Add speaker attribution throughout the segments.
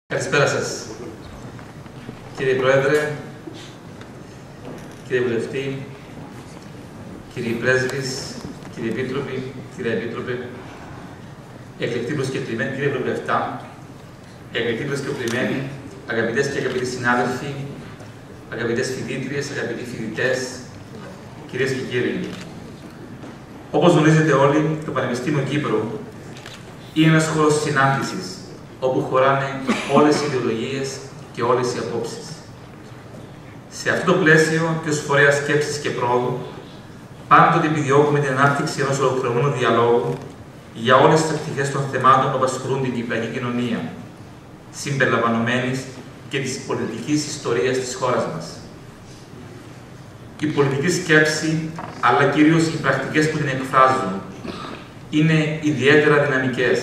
Speaker 1: Καλησπέρα σας, κύριε Πρόεδρε, κύριε Βουλευτή, κύριοι Πρέσβεις, κύριοι Επίτροποι, κύριε Επίτροπε, εκλεκτοί προσκεκλημένοι, κύριε Ευρωβουλευτά, εκλεκτοί προσκεκλημένοι, αγαπητές και αγαπητοί συνάδελφοι, αγαπητές φοιτήτριες, αγαπητοί φοιτητές, κυρίες και κύριοι. Όπως γνωρίζετε όλοι, το Πανεπιστήμιο Κύπρου είναι ένας χώρος συνάντησης, όπου χωράνε όλες οι ιδεολογίες και όλες οι απόψεις. Σε αυτό το πλαίσιο και ως φορέα σκέψης και πρόοδου, πάντοτε επιδιώκουμε την ανάπτυξη ενός ολοκληρωμένου διαλόγου για όλες τις πτυχές των θεμάτων που απασχολούν την κυπριακή κοινωνία, συμπεριλαμβανομένης και της πολιτικής ιστορίας της χώρας μας. Η πολιτική σκέψη, αλλά κυρίως οι πρακτικές που την εκφράζουν, είναι ιδιαίτερα δυναμικές.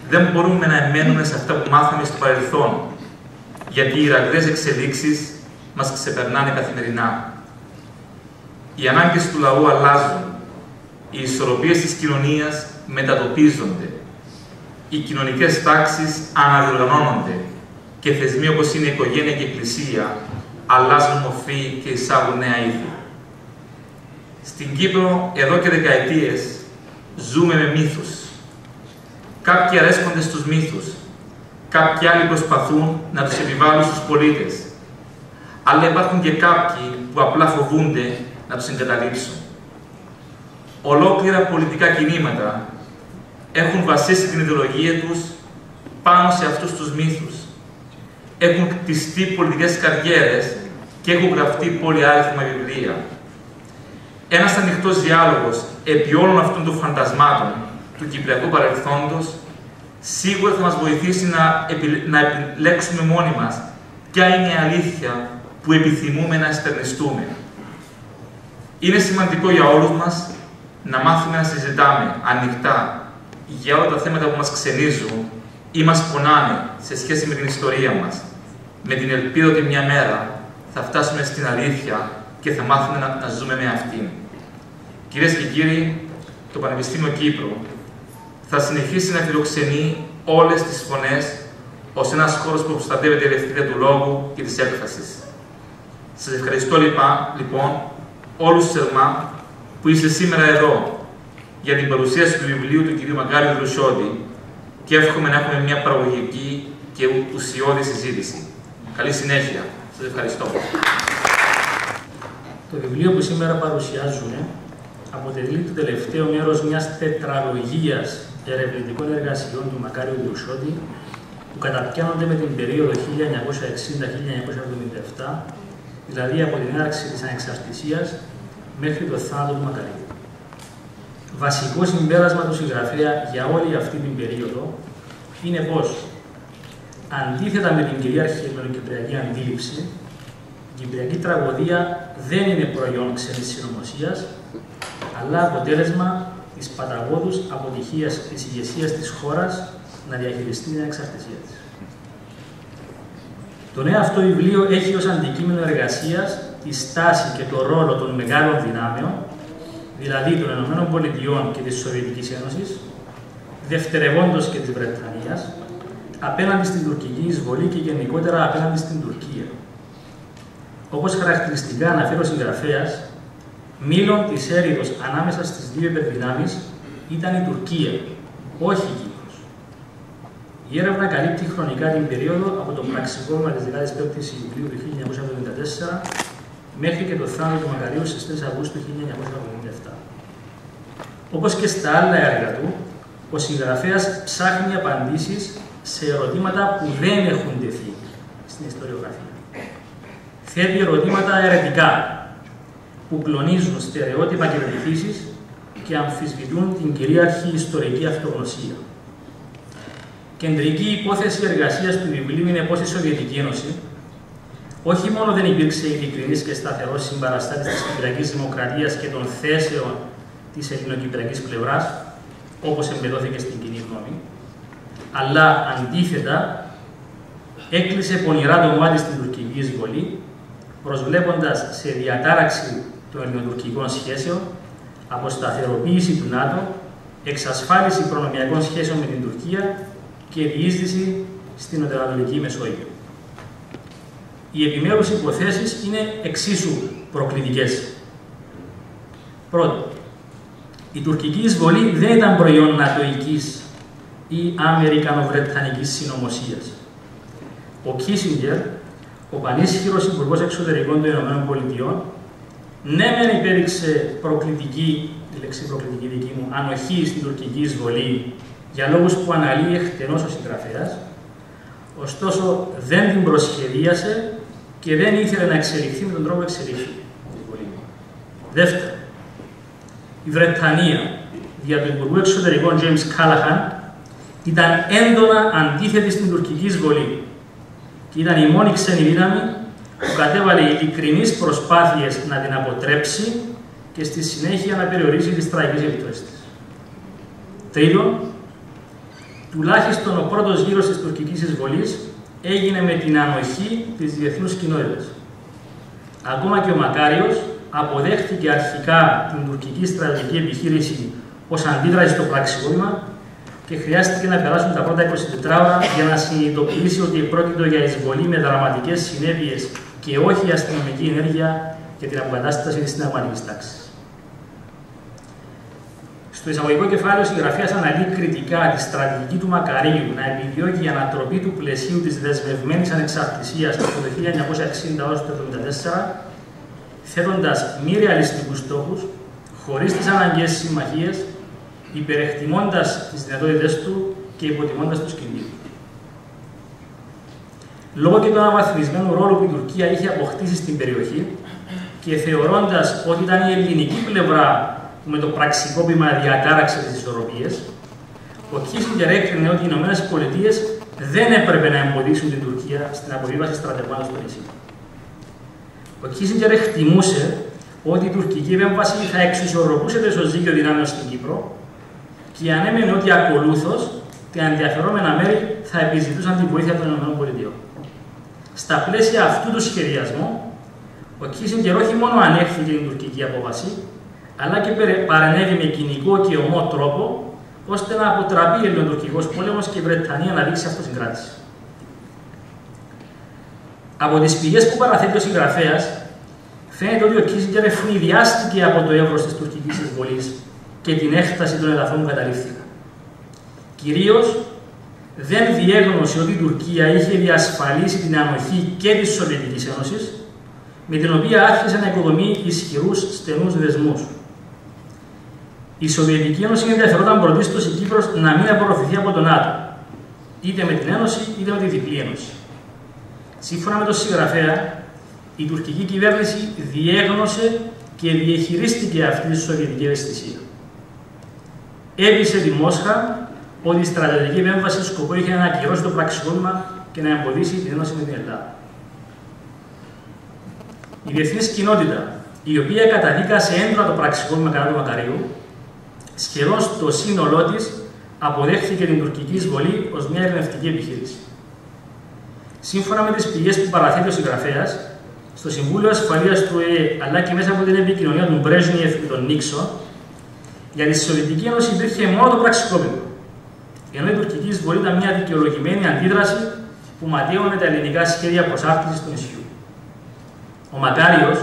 Speaker 1: Δεν μπορούμε να εμένουμε σε αυτά που μάθαμε στο παρελθόν, γιατί οι ραγδαίες εξελίξεις μας ξεπερνάνε καθημερινά. Οι ανάγκες του λαού αλλάζουν, οι ισορροπίες της κοινωνίας μετατοπίζονται, οι κοινωνικές τάξεις αναδιοργανώνονται και θεσμοί όπως είναι η οικογένεια και η εκκλησία αλλάζουν μορφή και εισάγουν νέα είδη. Στην Κύπρο, εδώ και δεκαετίες, ζούμε με μύθους. Κάποιοι αρέσκονται στους μύθους, κάποιοι άλλοι προσπαθούν να τους επιβάλλουν στους πολίτες, αλλά υπάρχουν και κάποιοι που απλά φοβούνται να τους εγκαταλείψουν. Ολόκληρα πολιτικά κινήματα έχουν βασίσει την ιδεολογία τους πάνω σε αυτούς τους μύθους. Έχουν κτιστεί πολιτικές καριέρες και έχουν γραφτεί πολυάριθμα βιβλία. Ένας ανοιχτός διάλογος επί όλων αυτών των φαντασμάτων του κυπριακού παρελθόντος σίγουρα θα μας βοηθήσει να επιλέξουμε μόνοι μας ποια είναι η αλήθεια που επιθυμούμε να εστερνιστούμε. Είναι σημαντικό για όλους μας να μάθουμε να συζητάμε ανοιχτά για όλα τα θέματα που μας ξενίζουν ή μας πονάνε σε σχέση με την ιστορία μας, με την ελπίδα ότι μια μέρα θα φτάσουμε στην αλήθεια και θα μάθουμε να ζούμε με αυτήν. Κυρίες και κύριοι, το Πανεπιστήμιο Κύπρου θα συνεχίσει να φιλοξενεί όλες τις φωνές ως ένας χώρος που προστατεύεται η ελευθερία του λόγου και της έκφρασης. Σας ευχαριστώ λοιπόν όλους θερμά που είστε σήμερα εδώ για την παρουσίαση του βιβλίου του κ. Μακάριου Δρουσιώτη και εύχομαι να έχουμε μια παραγωγική και ουσιώδη συζήτηση. Καλή συνέχεια. Σας ευχαριστώ.
Speaker 2: Το βιβλίο που σήμερα παρουσιάζουμε αποτελεί το τελευταίο μέρος μιας τετραλογίας ερευνητικών εργασιών του Μακάριου Δρουσιώτη που καταπιάνονται με την περίοδο 1960-1977, δηλαδή από την έναρξη της ανεξαρτησίας μέχρι το θάνατο του Μακαρίου. Βασικό συμπέρασμα του συγγραφέα για όλη αυτή την περίοδο είναι πως, αντίθετα με την κυρίαρχη ελληνοκυπριακή αντίληψη, η κυπριακή τραγωδία δεν είναι προϊόν ξένης συνωμοσίας, αλλά αποτέλεσμα της παταγώδους αποτυχίας της ηγεσίας της χώρας να διαχειριστεί την ανεξαρτησία της. Το νέο αυτό βιβλίο έχει ως αντικείμενο εργασίας τη στάση και το ρόλο των μεγάλων δυνάμεων, δηλαδή των ΗΠΑ και της Σοβιετικής Ένωσης, δευτερευόντως και της Βρετανίας, απέναντι στην τουρκική εισβολή και γενικότερα απέναντι στην Τουρκία. Όπως χαρακτηριστικά αναφέρει ο συγγραφέας, μήλον της έρηδος ανάμεσα στις δύο υπερδυνάμεις ήταν η Τουρκία, όχι η Κύπρος. Η έρευνα καλύπτει χρονικά την περίοδο από το πραξικόπημα της 15ης Ιουλίου του 1974 μέχρι και το θάνατο του Μακαρίου στις 3 Αυγούστου 1977. Όπως και στα άλλα έργα του, ο συγγραφέας ψάχνει απαντήσεις σε ερωτήματα που δεν έχουν τεθεί στην ιστοριογραφία. Θέτει ερωτήματα αιρετικά, που κλονίζουν στερεότυπα και πεποιθήσεις και αμφισβητούν την κυρίαρχη ιστορική αυτογνωσία. Κεντρική υπόθεση εργασίας του βιβλίου είναι πως η Σοβιετική Ένωση όχι μόνο δεν υπήρξε ειλικρινής και σταθερός συμπαραστάτης της κυπριακής δημοκρατίας και των θέσεων της ελληνοκυπριακής πλευράς, όπως εμπεδόθηκε στην κοινή γνώμη, αλλά αντίθετα έκλεισε πονηρά το μάτι στην τουρκική εισβολή, προσβλέποντας σε διατάραξη των ελληνοτουρκικών σχέσεων, αποσταθεροποίηση του ΝΑΤΟ, εξασφάλιση προνομιακών σχέσεων με την Τουρκία και διείσδυση στην Νοτιοανατολική Μεσόγειο. Οι επιμέρους υποθέσεις είναι εξίσου προκλητικές. Πρώτον, η τουρκική εισβολή δεν ήταν προϊόν νατοικής ή αμερικανοβρετανικής συνωμοσίας. Ο Κίσινγκερ, ο πανίσχυρος υπουργός εξωτερικών των ΗΠΑ, ναι μεν υπέδειξε προκλητική, τη λέξη προκλητική δική μου, ανοχή στην τουρκική εισβολή για λόγους που αναλύει εκτενώς ο συγγραφέας, ωστόσο δεν την προσχεδίασε και δεν ήθελε να εξελιχθεί με τον τρόπο εξελιχθεί. Δεύτερον, η Βρετανία, δια του Υπουργού Εξωτερικών James Callaghan, ήταν έντονα αντίθετη στην τουρκική εισβολή και ήταν η μόνη ξένη δύναμη που κατέβαλε ειλικρινείς προσπάθειες να την αποτρέψει και στη συνέχεια να περιορίσει τις τραγικές επιπτώσεις της. Τρίτον, τουλάχιστον ο πρώτος γύρος της τουρκικής εισβολής έγινε με την ανοχή της διεθνούς κοινότητας. Ακόμα και ο Μακάριος αποδέχτηκε αρχικά την τουρκική στρατιωτική επιχείρηση ως αντίδραση στο πραξικόπημα και χρειάστηκε να περάσουν τα πρώτα 24 ώρα για να συνειδητοποιήσει ότι πρόκειται για εισβολή με δραματικές συνέπειες και όχι η αστυνομική ενέργεια για την αποκατάσταση της συνταγματικής τάξης. Στο εισαγωγικό κεφάλαιο, ο συγγραφέας αναλύει κριτικά τη στρατηγική του Μακαρίου να επιδιώκει η ανατροπή του πλαισίου της δεσμευμένης ανεξαρτησίας από το 1960 έως το 1974, θέτοντας μη ρεαλιστικούς στόχους, χωρίς τις αναγκαίες συμμαχίες, υπερεκτιμώντας τις δυνατότητες του και υποτιμώντας τους κινδύνους. Λόγω και του αναβαθμισμένου ρόλου που η Τουρκία είχε αποκτήσει στην περιοχή και θεωρώντας ότι ήταν η ελληνική πλευρά που με το πραξικόπημα διατάραξε τις ισορροπίες, ο Κίσινγκερ έκρινε ότι οι ΗΠΑ δεν έπρεπε να εμποδίσουν την Τουρκία στην αποβίβαση στρατευμάτων στο νησί. Ο Κίσινγκερ εκτιμούσε ότι η τουρκική επέμβαση θα εξισορροπούσε το ισοζύγιο δυνάμεων στην Κύπρο και ανέμενε ότι ακολούθως τα ενδιαφερόμενα μέρη θα επιζητούσαν την βοήθεια των ΗΠΑ. Στα πλαίσια αυτού του σχεδιασμού, ο Κίσινγκερ όχι μόνο ανέχθηκε την τουρκική απόβαση, αλλά και παρενέβη με κοινικό και ομό τρόπο, ώστε να αποτραπεί ο ελληνοτουρκικός πόλεμος και η Βρετανία να δείξει αυτοσυγκράτηση. Από τις πηγές που παραθέτει ο συγγραφέας, φαίνεται ότι ο Κίσινγκερ ευνηδιάστηκε από το εύρος της τουρκικής εισβολής και την έκταση των εδαφών που καταλήφθηκαν. Κυρίως, δεν διέγνωσε ότι η Τουρκία είχε διασφαλίσει την ανοχή και της Σοβιετικής Ένωσης, με την οποία άρχισε να οικοδομεί ισχυρούς στενούς δεσμούς. Η Σοβιετική Ένωση ενδιαφερόταν πρωτίστως η Κύπρος να μην απορροφηθεί από τον ΝΑΤΟ, είτε με την Ένωση είτε με τη διπλή Ένωση. Σύμφωνα με τον συγγραφέα, η τουρκική κυβέρνηση διέγνωσε και διαχειρίστηκε αυτή τη σοβιετική ευαισθησία. Έπεισε τη Μόσχα ότι η στρατιωτική επέμβαση σκοπό είχε να ακυρώσει το πραξικόπημα και να εμποδίσει την ένωση με την Ελλάδα. Η διεθνής κοινότητα, η οποία καταδίκασε έντονα το πραξικόπημα κατά του Μακαρίου, σχεδόν στο σύνολό της αποδέχθηκε την τουρκική εισβολή ως μια ειρηνευτική επιχείρηση. Σύμφωνα με τις πηγές που παραθέτει ο συγγραφέας, στο Συμβούλιο Ασφαλείας του ΟΗΕ αλλά και μέσα από την επικοινωνία του Μπρέζνιεφ με τον Νίξον, για τη Σοβιετική Ένωση υπήρχε μόνο το πραξικόπημα, ενώ η τουρκική εισβολή ήταν μια δικαιολογημένη αντίδραση που ματαίωνε τα ελληνικά σχέδια προσάρτησης του νησιού. Ο Μακάριος,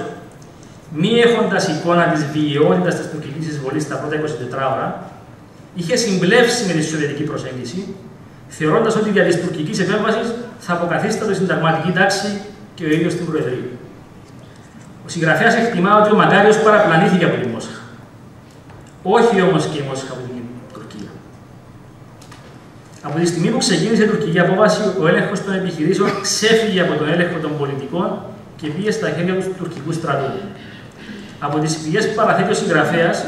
Speaker 2: μη έχοντας εικόνα της βιαιότητας της τουρκικής εισβολής στα πρώτα 24 ώρα, είχε συμπλεύσει με τη σοβιετική προσέγγιση, θεωρώντας ότι για της τουρκικής επέμβασης θα αποκαθίστατο η συνταγματική τάξη και ο ίδιος την Προεδρία. Ο συγγραφέας εκτιμά ότι ο Μακάριος παραπλανήθηκε από τη Μόσχα. Όχι όμως και η Μόσχα από την Τουρκία. Από τη στιγμή που ξεκίνησε η τουρκική απόβαση, ο έλεγχος των επιχειρήσεων ξέφυγε από τον έλεγχο των πολιτικών και πήγε στα χέρια του τουρκικού στρατού. Από τις πηγές που παραθέτει ο συγγραφέας,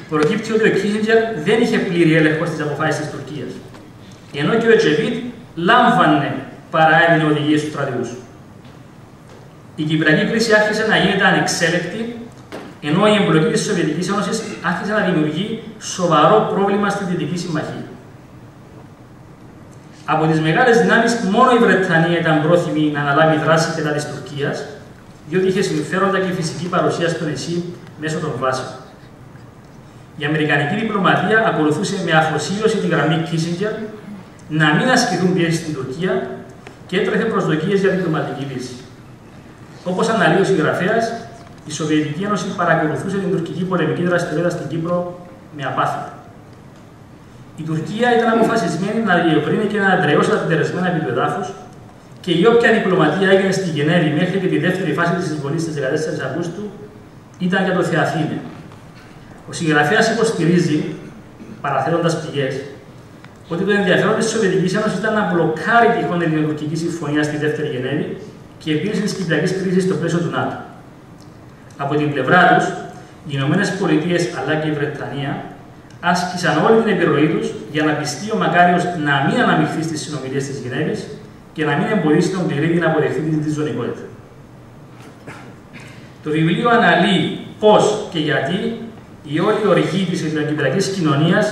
Speaker 2: προκύπτει ότι ο Κίσινγκερ δεν είχε πλήρη έλεγχο στις αποφάσεις της Τουρκίας, ενώ και ο Ετζεβίτ λάμβανε παρά έδινε οδηγίες στους στρατιούς. Η Κυπριακή κρίση άρχισε να γίνεται ανεξέλεκτη, ενώ η εμπλοκή της Σοβιετικής Ένωσης άρχισε να δημιουργεί σοβαρό πρόβλημα στη Δυτική Συμμαχία. Από τις μεγάλες δυνάμεις, μόνο η Βρετανία ήταν πρόθυμη να αναλάβει δράση κατά της Τουρκίας, διότι είχε συμφέροντα και φυσική παρουσία στο νησί μέσω των βάσεων. Η αμερικανική διπλωματία ακολουθούσε με αφοσίωση τη γραμμή Κίσινγκερ, να μην ασκηθούν πιέσεις στην Τουρκία και έτρεχε προσδοκίες για διπλωματική λύση. Όπως αναλύει ο συγγραφέας, η Σοβιετική Ένωση παρακολουθούσε την τουρκική πολεμική δραστηριότητα στην Κύπρο με απάθεια. Η Τουρκία ήταν αποφασισμένη να διευρύνει και να αντρεώσει τα τελεσμένα επί του εδάφους και η όποια διπλωματία έγινε στη Γενέβη μέχρι και τη δεύτερη φάση της εισβολής της 14 Αυγούστου ήταν για το Θεαθήνε. Ο συγγραφέας υποστηρίζει, παραθέτοντας πηγές, ότι το ενδιαφέρον της Σοβιετικής Ένωσης ήταν να μπλοκάρει τυχόν ελληνοτουρκική συμφωνία στη δεύτερη Γενέβη και επίλυση της Κυπριακής κρίσης στο πλαίσιο του ΝΑΤΟ. Από την πλευρά τους, οι Ηνωμένες Πολιτείες αλλά και η Βρετανία άσκησαν όλη την επιρροή τους για να πιστεί ο Μακάριος να μην αναμειχθεί στις συνομιλίες της Γενέβης και να μην εμποδίσει τον Πληρίδη να αποδεχθεί την τριζωνικότητα. Το βιβλίο αναλύει πώς και γιατί η όλη οργή της ελληνοκυπριακής κοινωνίας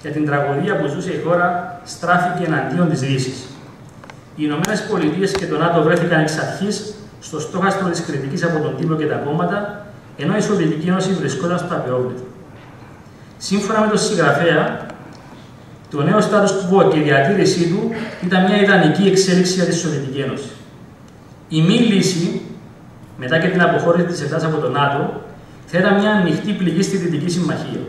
Speaker 2: για την τραγωδία που ζούσε η χώρα στράφηκε εναντίον της Δύσης. Οι Ηνωμένες Πολιτείες και το ΝΑΤΟ βρέθηκαν εξ αρχής στο στόχαστρο της κριτικής από τον τύπο και τα κόμματα, ενώ η Σοβιετική Ένωση βρισκόταν στο απεόβλητο. Σύμφωνα με τον συγγραφέα, το νέο status quo και η διατήρησή του ήταν μια ιδανική εξέλιξη για τη Σοβιετική Ένωση. Η μη λύση, μετά και την αποχώρηση της Ελλάδας από το ΝΑΤΟ, θα ήταν μια ανοιχτή πληγή στη Δυτική Συμμαχία.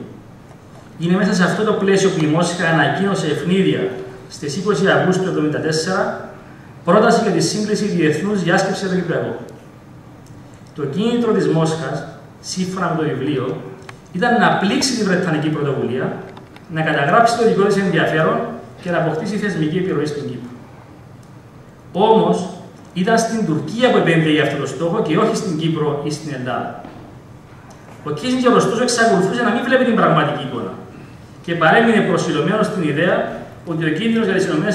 Speaker 2: Είναι μέσα σε αυτό το πλαίσιο που η Μόσχα ανακοίνωσε ευνίδια στις 20 Αυγούστου του 1974 πρόταση για τη σύγκληση διεθνούς διάσκεψης για το Κυπριακό. Το κίνητρο της Μόσχας, σύμφωνα με το βιβλίο, ήταν να πλήξει τη Βρετανική πρωτοβουλία, να καταγράψει το δικό της ενδιαφέρον και να αποκτήσει θεσμική επιρροή στην Κύπρο. Όμως, ήταν στην Τουρκία που επένδυε για αυτό το στόχο και όχι στην Κύπρο ή στην Ελλάδα. Ο Κίσινγκερ, ωστόσο, εξακολουθούσε να μην βλέπει την πραγματική εικόνα και παρέμεινε προσιλωμένος στην ιδέα ότι ο κίνδυνος για τις ΗΠΑ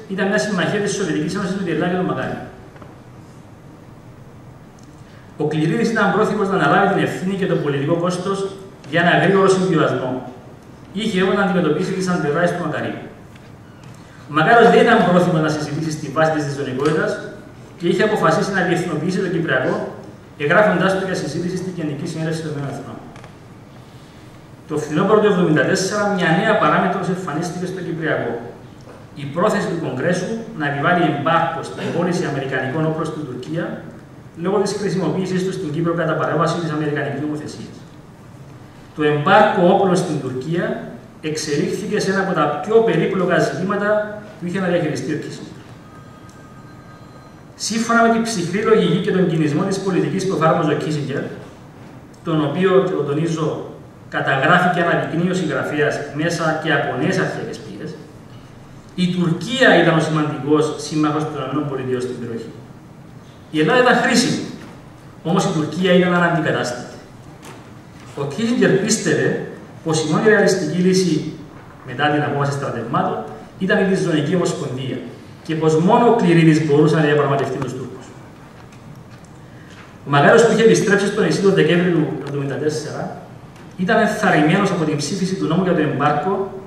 Speaker 2: ήταν μια συμμαχία της Σοβιετικής Ένωσης με την Ελλάδα και τον Μακάριο. Ο Κληρίδης ήταν πρόθυμος να αναλάβει την ευθύνη και το πολιτικό κόστος για ένα γρήγορο συμβιβασμό. Είχε όμως να αντιμετωπίσει τις αντιδράσεις του Μακαρίου. Ο Μακάριος δεν ήταν πρόθυμος να συζητήσει στη βάση της διζωνικότητας και είχε αποφασίσει να διεθνοποιήσει το Κυπριακό, εγγράφοντάς το για συζήτηση στην Γενική Συνέλευση των ΗΠΑ. Το φθινόπωρο του 1974, μια νέα παράμετρος εμφανίστηκε στο Κυπριακό. Η πρόθεση του Κογκρέσου να επιβάλλει εμπάρκο στην πώληση αμερικανικών όπλων στην Τουρκία λόγω της χρησιμοποίησης του στην Κύπρο κατά παρέμβαση της αμερικανικής νομοθεσίας. Το εμπάρκο όπλων στην Τουρκία εξελίχθηκε σε ένα από τα πιο περίπλοκα ζητήματα που είχε να διαχειριστεί ο Κίσινγκερ. Σύμφωνα με την ψυχρή λογική και τον κινησμό της πολιτικής που εφάρμοζε ο Κίσινγκερ, τον οποίο, και το τονίζω, καταγράφει και αναδεικνύει ο συγγραφέας μέσα και από νέες αρχαίες πηγές, η Τουρκία ήταν ο σημαντικός σύμμαχος των ΗΠΑ στην περιοχή. Η Ελλάδα ήταν χρήσιμη, όμως η Τουρκία ήταν αναντικατάστατη. Ο Κίσινγκερ πίστευε πως η μόνη ρεαλιστική λύση μετά την απόφαση στρατευμάτων ήταν η Τριζωνική Ομοσπονδία και πως μόνο ο Κληρίδης μπορούσε να διαπραγματευτεί τους Τούρκους. Ο Μακάριος, που είχε επιστρέψει στο νησί τον Δεκέμβριο του 1974, ήταν ενθαρρυμένος από την ψήφιση του νόμου για το εμπάρκο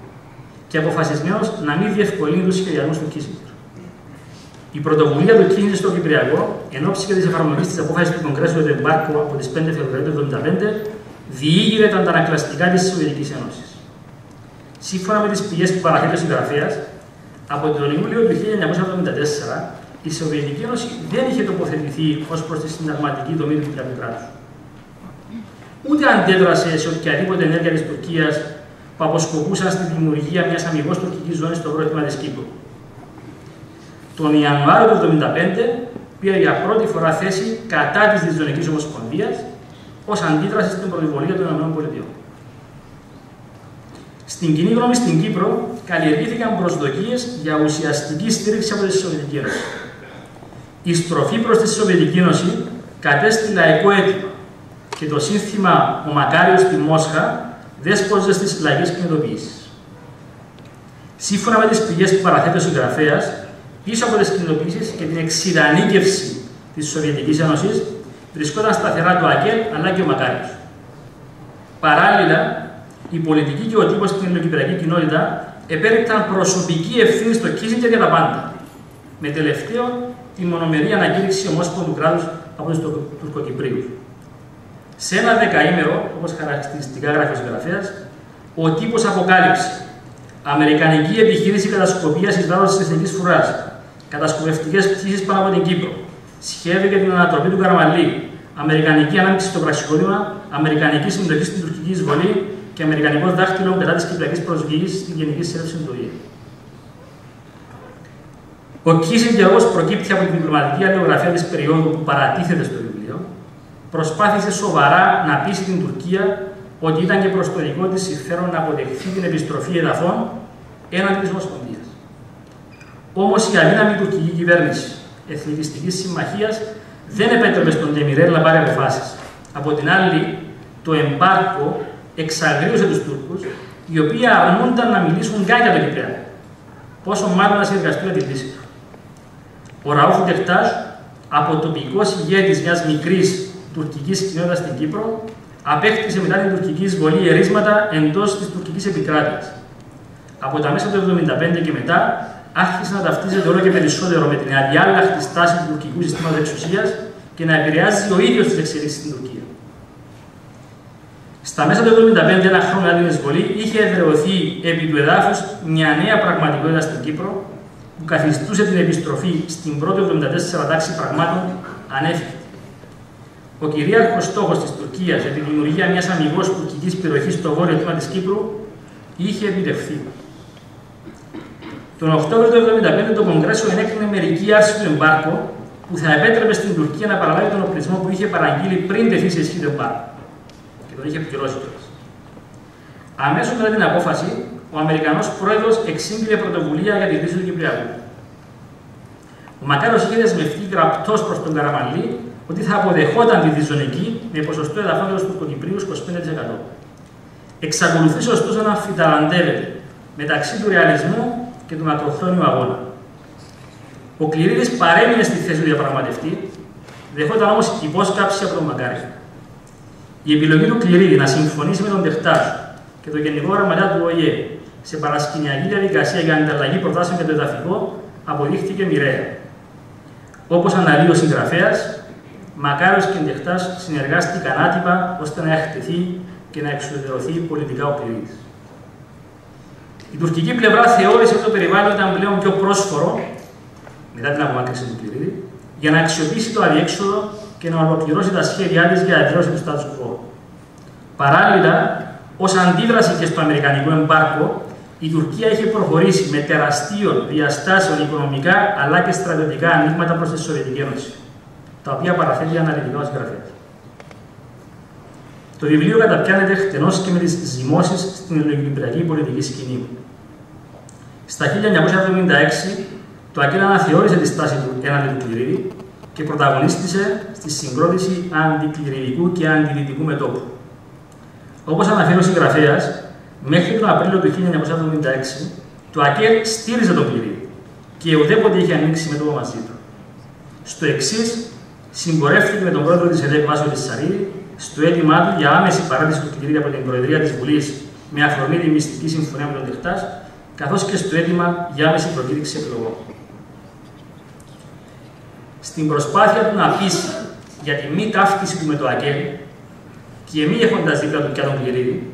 Speaker 2: και αποφασισμένος να μην διευκολύνει τους σχεδιασμούς του Κίσινγκερ. Η πρωτοβουλία του Κίσινγκερ στο Κυπριακό, εν ώψη και της εφαρμογής της απόφασης του Κογκρέσου για το εμπάρκο από τις 5 Φεβρουαρίου του 1975, διήγηρε τα αντανακλαστικά της Σοβιετικής Ένωσης. Σύμφωνα με τις πηγές που παραθέτει ο συγγραφέας, από τον Ιούλιο του 1974 η Σοβιετική Ένωση δεν είχε τοποθετηθεί ως προς τη συνταγματική δομή του Κυπριακού κράτους. Ούτε αντέδρασε σε οποιαδήποτε ενέργεια της Τουρκίας που αποσκοπούσαν στη δημιουργία μιας αμιγώς τουρκικής ζώνης στο πρόθυμα της Κύπρου. Τον Ιανουάριο του 1975 πήρε για πρώτη φορά θέση κατά της Τριζωνικής Ομοσπονδίας ως αντίδραση στην πρωτοβουλία των ΗΠΑ. Στην κοινή γνώμη στην Κύπρο καλλιεργήθηκαν προσδοκίες για ουσιαστική στήριξη από τη Σοβιετική Ένωση. Η στροφή προς τη Σοβιετική Ένωση κατέστη λαϊκό αίτημα και το σύνθημα «Ο Μακάριος στη Μόσχα» δέσποζε στις λαϊκές κινητοποιήσεις. Σύμφωνα με τις πηγές που παραθέτει ο συγγραφέας, πίσω από τις κινητοποιήσεις και την εξειδανίκευση της Σοβιετικής Ένωσης βρισκόταν σταθερά το ΑΚΕΛ αλλά και ο Μακάριος. Παράλληλα, η πολιτική και ο τύπος στην ελληνοκυπριακή κοινότητα επέριπταν προσωπική ευθύνη στο Κίσινγκερ για τα πάντα, με τελευταίο τη μονομερή ανακήρυξη ομόσπονδου κράτους από τους Τουρκοκυπρίους. Σε ένα δεκαήμερο, όπως χαρακτηριστικά γράφει ο συγγραφέας, ο τύπος αποκάλυψε Αμερικανική επιχείρηση κατασκοπίας εις βάρος της εθνικής φρουράς. Κατασκοπευτικές πτήσεις πάνω από την Κύπρο. Σχέδιο για την ανατροπή του Καραμανλή. Αμερικανική ανάμειξη στο πραξικόπημα. Αμερικανική συμμετοχή στην τουρκική εισβολή και αμερικανικό δάχτυλο κατά της κυπριακής προσφυγής στην Γενική Συνέλευση του ΟΗΕ. Ο Κίσινγκερ, όπως προκύπτει από την διπλωματική αλληλογραφία της περίοδου που παρατίθεται στο βιβλίο, προσπάθησε σοβαρά να πείσει την Τουρκία ότι ήταν και προς το δικό της συμφέρον να αποδεχθεί την επιστροφή εδαφών έναντι της Ομοσπονδίας. Όμως η αδύναμη τουρκική κυβέρνηση Εθνικιστικής Συμμαχίας δεν επέτρεπε στον Ντεμιρέλ να πάρει αποφάσεις. Από την άλλη, το εμπάρκο εξαγρίωσε τους Τούρκους, οι οποίοι αρνούνταν να μιλήσουν καν για το Κυπριακό, πόσο μάλλον να συνεργαστούν για τη λύση του. Ο Ραούφ Ντεχτάζ, από τοπικός ηγέτης μιας μικρής τουρκικής κοινότητας στην Κύπρο, απέκτησε μετά την τουρκική εισβολή ερίσματα εντός της τουρκικής επικράτειας. Από τα μέσα του 1975 και μετά, άρχισε να ταυτίζεται όλο και περισσότερο με την αδιάλαχτη στάση του τουρκικού συστήματος εξουσίας και να επηρεάζει ο ίδιος τις εξελίξεις στην Τουρκία. Στα μέσα του 1975, ένα χρόνο μετά την εισβολή, είχε εδραιωθεί επί του εδάφους μια νέα πραγματικότητα στην Κύπρο που καθιστούσε την επιστροφή στην πρώτη 74 τάξη πραγμάτων ανέφικτη. Ο κυρίαρχος στόχος της Τουρκίας για τη δημιουργία μιας αμιγώς τουρκικής περιοχής στο βόρειο τμήμα της Κύπρου είχε επιτευχθεί. Τον Οκτώβριο του 1975 το Κογκρέσο ενέκρινε μερική άρση του εμπάρκο που θα επέτρεπε στην Τουρκία να παραλάβει τον οπλισμό που είχε παραγγείλει πριν τεθεί σε ισχύ το εμπάρκο. Και τον είχε επικυρώσει κιόλας. Αμέσως μετά την απόφαση, ο Αμερικανός πρόεδρος εξήγηλε πρωτοβουλία για τη λύση του Κυπριακού. Ο Μακάριος είχε δεσμευτεί γραπτός προς τον Καραμανλή ότι θα αποδεχόταν τη διζωνική με ποσοστό εδαφών για τους Τουρκοκυπρίους 25%. Εξακολουθούσε ωστόσο να αμφιταλαντεύεται μεταξύ του ρεαλισμού και του μακροχρόνιου αγώνα. Ο Κληρίδης παρέμεινε στη θέση του διαπραγματευτή, δεχόταν όμως υπόσκαψη από τον Μακάριο. Η επιλογή του Κληρίδη να συμφωνήσει με τον Ντεχτάζ και τον Γενικό Γραμματέα του ΟΗΕ σε παρασκηνιακή διαδικασία για ανταλλαγή προτάσεων για το εδαφικό αποδείχθηκε μοιραία. Όπως αναλύει ο συγγραφέας, Μακάριος και Ντεχτάζ συνεργάστηκαν άτυπα ώστε να εκτεθεί και να εξουδετερωθεί πολιτικά ο Κληρίδης. Η τουρκική πλευρά θεώρησε ότι το περιβάλλον ήταν πλέον πιο πρόσφορο, μετά την απομάκρυνση του Κληρίδη, για να αξιοποιήσει το αδιέξοδο και να ολοκληρώσει τα σχέδιά της για εδραίωση του status quo. Παράλληλα, ως αντίδραση και στο αμερικανικό εμπάρκο, η Τουρκία είχε προχωρήσει με τεραστίων διαστάσεων οικονομικά αλλά και στρατιωτικά ανοίγματα προς τη Σοβιετική Ένωση, τα οποία παραθέτει αναλυτικά ο συγγραφέας. Το βιβλίο καταπιάνεται εκτενώς και με τις ζυμώσεις στην ελληνοκυπριακή πολιτική σκηνή. Στα 1976, το ΑΚΕΛ αναθεώρησε τη στάση του έναντι του Κληρίδη και πρωταγωνίστησε στη συγκρότηση αντικληριδικού και αντιδυτικού μετώπου. Όπως αναφέρει ο συγγραφέας, μέχρι τον Απρίλιο του 1976, το ΑΚΕΛ στήριζε τον Κληρίδη και ουδέποτε είχε ανοίξει μέτωπο μαζί του. Στο εξής, συμπορεύτηκε με τον πρόεδρο της ΕΔΕΚ Βάσο Λισσαρίδη στο αίτημά του για άμεση παράτηση του Κληρίδη από την Προεδρία της Βουλής με αφορμή τη μυστική συμφωνία με τον Ντεχτάζ, καθώς και στο αίτημα για άμεση προκήρυξη εκλογών. Στην προσπάθεια του να πείσει για τη μη ταύτιση του με το ΑΚΕΛ και μη έχοντας δίπλα του πια τον Κληρίδη,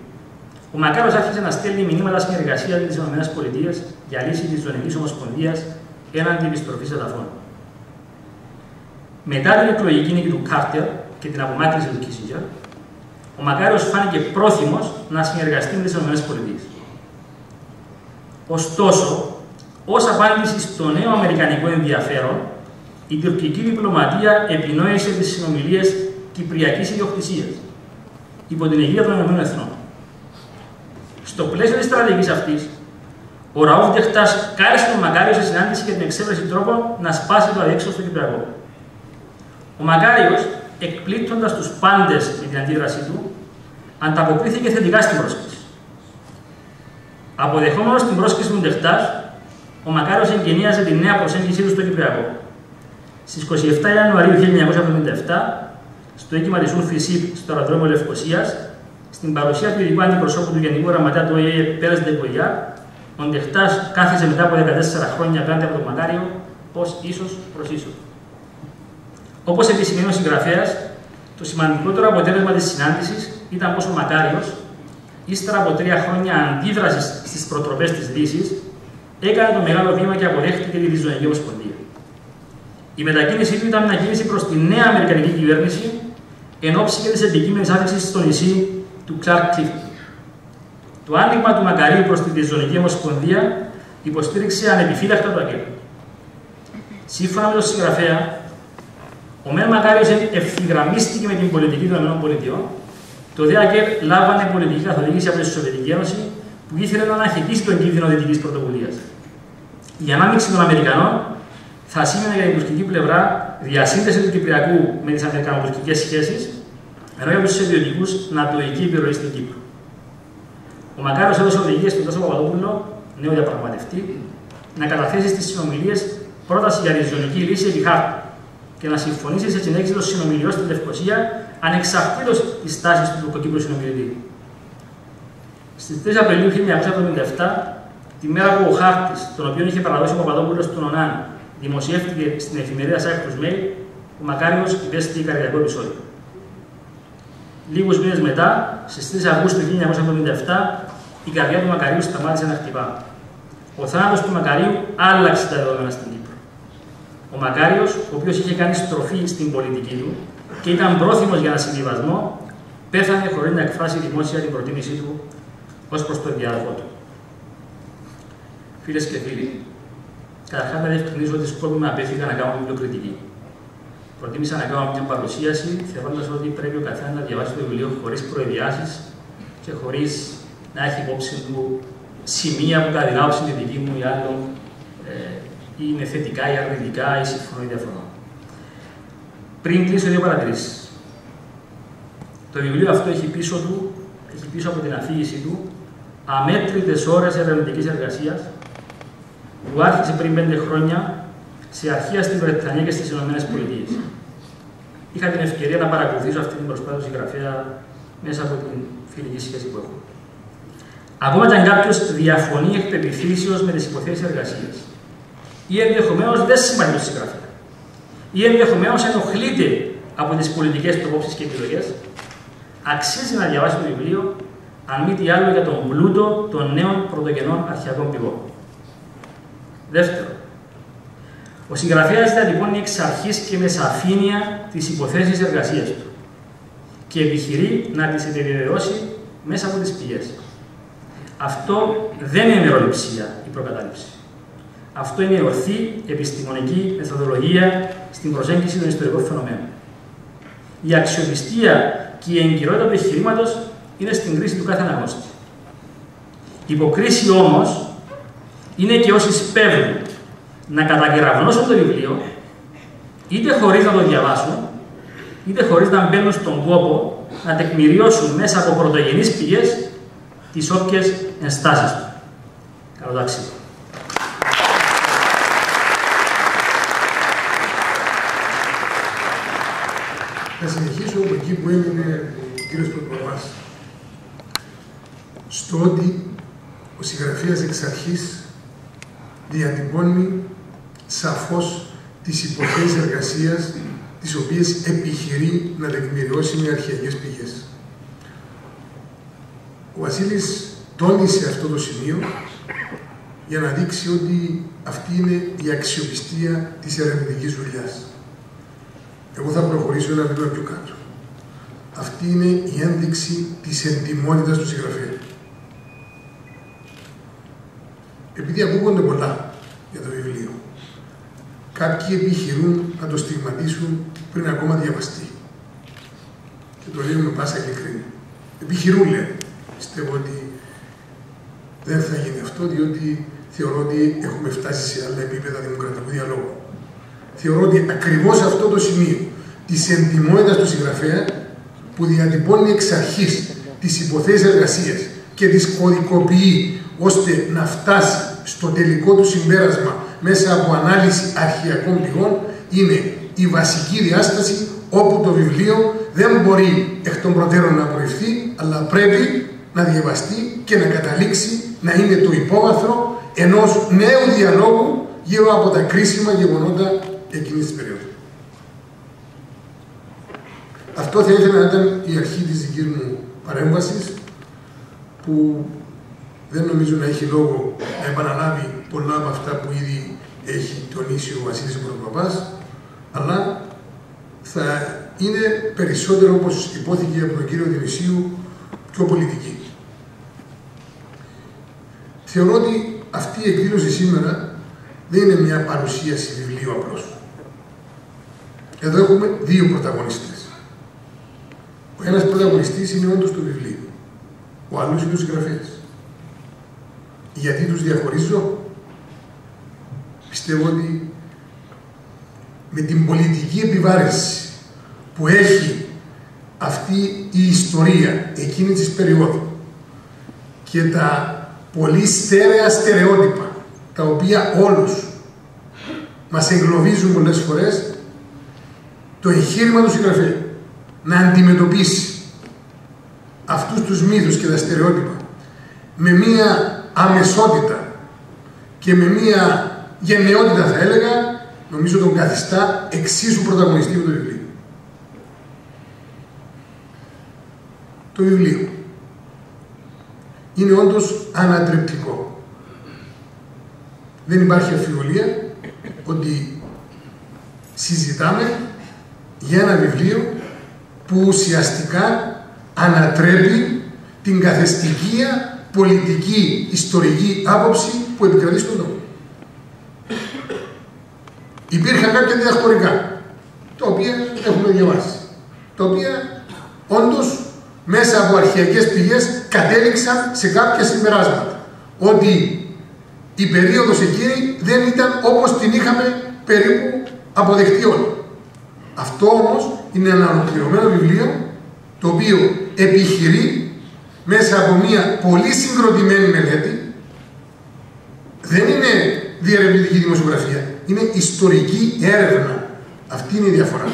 Speaker 2: ο Μακάριος άρχισε να στέλνει μηνύματα συνεργασίας με τις ΗΠΑ για λύση της Ζωνικής Ομοσπονδίας έναντι επιστροφής εδαφών. Μετά την εκλογική νίκη του Κάρτερ και την απομάκρυνση του Κίσινγκερ, ο Μακάριος φάνηκε πρόθυμος να συνεργαστεί με τις ΗΠΑ. Ωστόσο, ως απάντηση στο νέο αμερικανικό ενδιαφέρον, η τουρκική διπλωματία επινόησε τις συνομιλίες κυπριακής ιδιοκτησίας υπό την αιγύδα των ΗΠΑ. Στο πλαίσιο της στρατηγικής αυτής, ο Ραούφ Ντεχτάζ κάλεσε τον Μακάριο σε συνάντηση για την εξέβρεση τρόπων να σπάσει το αδιέξοδο στο Κυπριακό. Ο Μακάριος, εκπλήττοντας τους πάντες με την αντίδρασή του, ανταποκρίθηκε θετικά στην πρόσκληση. Αποδεχόμενος την πρόσκληση του Ντεχτάζ, ο Μακάριος εγκαινίαζε τη νέα προσέγγιση του στο Κυπριακό. Στις 27 Ιανουαρίου 1977, στο οίκημα της Ουρφισίπ στο αεροδρόμιο Λευκωσίας, στην παρουσία του ειδικού αντιπροσώπου του Γενικού Γραμματέα του ΟΗΕ Πέρες Ντεκογιά, ο Ντεχτάζ κάθισε μετά από 14 χρόνια απέναντι από τον Μακάριο ως ίσος προς ίσο. Όπως επισημαίνει ο συγγραφέας, το σημαντικότερο αποτέλεσμα της συνάντησης ήταν πως ο Μακάριος ύστερα από 3 χρόνια αντίδρασης στις προτροπές της Δύσης, έκανε το μεγάλο βήμα και αποδέχτηκε τη Ριζοσπονδία Ομοσπονδία. Η μετακίνησή του ήταν μια κίνηση προς τη νέα Αμερικανική κυβέρνηση εν ώψη και της επικείμενης άφηξης στο νησί του Κλάρκ Κλίφτον. Το άνοιγμα του Μακαρίου προς τη Ριζοσπονδία Ομοσπονδία υποστήριξε ανεπιφύλακτα το ΑΚΕΛ. Σύμφωνα με τον συγγραφέα, ο Μεν Μακάριος ευθυγραμμίστηκε με την πολιτική των ΗΠΑ. Το ΔΕ ΑΚΕΛ λάβανε πολιτική καθοδήγηση από τη Σοβιετική Ένωση που ήθελε να αναχαιτήσει τον κίνδυνο δυτικής πρωτοβουλίας. Η ανάμειξη των Αμερικανών θα σήμαινε για την τουρκική πλευρά διασύνδεση του Κυπριακού με τις αμερικανοτουρκικές σχέσεις, ενώ για τους Σοβιετικούς νατοϊκή επιρροή στην Κύπρο. Ο Μακάριος έδωσε οδηγίες στον Τάσο Παπαδόπουλο, νέο διαπραγματευτή, να καταθέσει στις συνομιλίες πρόταση για ριζοσπονδική λύση επί χάρτη και να συμφωνήσει σε συνέχιση των συνομιλιών στην Λευκοσία ανεξαρτήτως της τάσης του τουρκοκύπρου συνομιλητή. Στις 3 Απριλίου 1977, τη μέρα που ο χάρτης, τον οποίο είχε παραδώσει ο Παπαδόπουλος του ΟΝΑΝ, δημοσιεύτηκε στην εφημερίδα Cyprus Mail, ο Μακάριος υπέστη καρδιακό επεισόδιο. Λίγους μήνες μετά, στις 3 Αυγούστου 1977, η καρδιά του Μακαρίου σταμάτησε να χτυπά. Ο θάνατος του Μακαρίου άλλαξε τα δεδομένα στην Κύπρο. Ο Μακάριος, ο οποίος είχε κάνει στροφή στην πολιτική του και ήταν πρόθυμος για ένα συμβιβασμό, πέθανε χωρίς να εκφράσει δημόσια την προτίμησή του ως προς τον διάδοχό του. Φίλες και φίλοι, καταρχάς να διευκρινίσω ότι σκόπιμα απέφυγα να κάνω βιβλιοκριτική. Προτίμησα να κάνω μια παρουσίαση, θεωρώντας ότι πρέπει ο καθένας να διαβάσει το βιβλίο χωρίς προεδιάσεις και χωρίς να έχει υπόψη του σημεία που κατά την άποψη τη δική μου ή άλλων είναι θετικά ή αρνητικά ή συμφωνώ ή διαφωνώ. Πριν κλείσω, δύο παρατηρήσεις. Το βιβλίο αυτό έχει πίσω από την αφήγησή του αμέτρητες ώρες ερευνητικής εργασίας που άρχισε πριν 5 χρόνια σε αρχεία στην Βρετανία και στις ΗΠΑ. Είχα την ευκαιρία να παρακολουθήσω αυτή την προσπάθεια του συγγραφέα μέσα από την φιλική σχέση που έχω. Ακόμα και αν κάποιος διαφωνεί εκ πεποιθήσεως με τις υποθέσεις εργασίας, ή ενδεχομένως δεν συμπαθεί το συγγραφέα, ή ενδεχομένως ενοχλείται από τις πολιτικές του απόψεις και επιλογές, αξίζει να διαβάσει το βιβλίο, αν μη τι άλλο για τον πλούτο των νέων πρωτογενών αρχαιακών πηγών. Δεύτερο, ο συγγραφέας διατυπώνει εξ αρχής και με σαφήνεια τις υποθέσεις εργασίας του και επιχειρεί να τις επιβεβαιώσει μέσα από τις πηγές. Αυτό δεν είναι μεροληψία η προκατάληψη. Αυτό είναι ορθή επιστημονική μεθοδολογία στην προσέγγιση των ιστορικών φαινομένων. Η αξιοπιστία και η εγκυρότητα του επιχειρήματος είναι στην κρίση του κάθε αναγνώστη. Η υποκρίση όμως είναι και όσοι σπέβδουν να κατακεραυνώσουν το βιβλίο, είτε χωρίς να το διαβάσουν, είτε χωρίς να μπαίνουν στον κόπο να τεκμηριώσουν μέσα από πρωτογενείς πηγές τις όποιες ενστάσεις του. Καλό ταξίδι.
Speaker 3: Θα συνεχίσω από εκεί που έμεινε ο κύριος Πρωτοπαπάς. Στο ότι ο συγγραφέας εξ αρχής διατυπώνει σαφώς τις υποθέσεις εργασίας τις οποίες επιχειρεί να τεκμηριώσει με αρχαιακές πηγές. Ο Βασίλης τόνισε αυτό το σημείο για να δείξει ότι αυτή είναι η αξιοπιστία της ερευνητικής δουλειάς. Εγώ θα προχωρήσω ένα βήμα πιο κάτω. Αυτή είναι η ένδειξη της εντιμότητας του συγγραφέα. Επειδή ακούγονται πολλά για το βιβλίο, κάποιοι επιχειρούν να το στιγματίσουν πριν ακόμα διαβαστεί. Και το λέω με πάσα ειλικρίνεια. Επιχειρούν, λένε. Πιστεύω ότι δεν θα γίνει αυτό, διότι θεωρώ ότι έχουμε φτάσει σε άλλα επίπεδα δημοκρατικού διαλόγου. Θεωρώ ότι ακριβώς αυτό το σημείο της εντιμότητας του συγγραφέα, που διατυπώνει εξ αρχής τις υποθέσεις εργασίας και τις κωδικοποιεί ώστε να φτάσει στο τελικό του συμπέρασμα μέσα από ανάλυση αρχαιακών πηγών, είναι η βασική διάσταση όπου το βιβλίο δεν μπορεί εκ των προτέρων να απορριφθεί, αλλά πρέπει να διαβαστεί και να καταλήξει να είναι το υπόβαθρο ενός νέου διαλόγου γύρω από τα κρίσιμα γεγονότα εκείνης της περίοδου. Αυτό θα ήθελα να ήταν η αρχή της δικής μου παρέμβασης. που δεν νομίζω να έχει λόγο να επαναλάβει πολλά από αυτά που ήδη έχει τονίσει ο Βασίλης Πρωτοπαπάς, αλλά θα είναι περισσότερο, όπως υπόθηκε από τον κύριο Διονυσίου, πιο πολιτική. Θεωρώ ότι αυτή η εκδήλωση σήμερα δεν είναι μια παρουσίαση βιβλίου απλώς. Εδώ έχουμε δύο πρωταγωνιστές. Ο ένας πρωταγωνιστής είναι όντως το βιβλίο. Ο άλλος είναι ο συγγραφέας. Γιατί τους διαχωρίζω? Πιστεύω ότι με την πολιτική επιβάρυνση που έχει αυτή η ιστορία εκείνη της περίοδου και τα πολύ στέρεα στερεότυπα τα οποία όλους μας εγκλωβίζουν πολλές φορές, το εγχείρημα του συγγραφέα να αντιμετωπίσει αυτούς τους μύθους και τα στερεότυπα με μία αμεσότητα και με μία γενναιότητα, θα έλεγα, νομίζω τον καθιστά εξίσου πρωταγωνιστή με το βιβλίο. Το βιβλίο είναι όντως ανατρεπτικό. Δεν υπάρχει αμφιβολία ότι συζητάμε για ένα βιβλίο που ουσιαστικά ανατρέπει την καθεστικία πολιτική, ιστορική άποψη που επικρατεί στον τόπο. Υπήρχαν κάποια διδακτορικά, τα οποία έχουμε διαβάσει, τα οποία όντως μέσα από αρχαιακές πηγές κατέληξαν σε κάποια συμπεράσματα. Ότι η περίοδος εκείνη δεν ήταν όπως την είχαμε περίπου αποδεχτεί όλοι. Αυτό όμως είναι ένα ολοκληρωμένο βιβλίο, το οποίο επιχειρεί μέσα από μια πολύ συγκροτημένη μελέτη. Δεν είναι διερευνητική δημοσιογραφία, είναι ιστορική έρευνα. Αυτή είναι η διαφορά.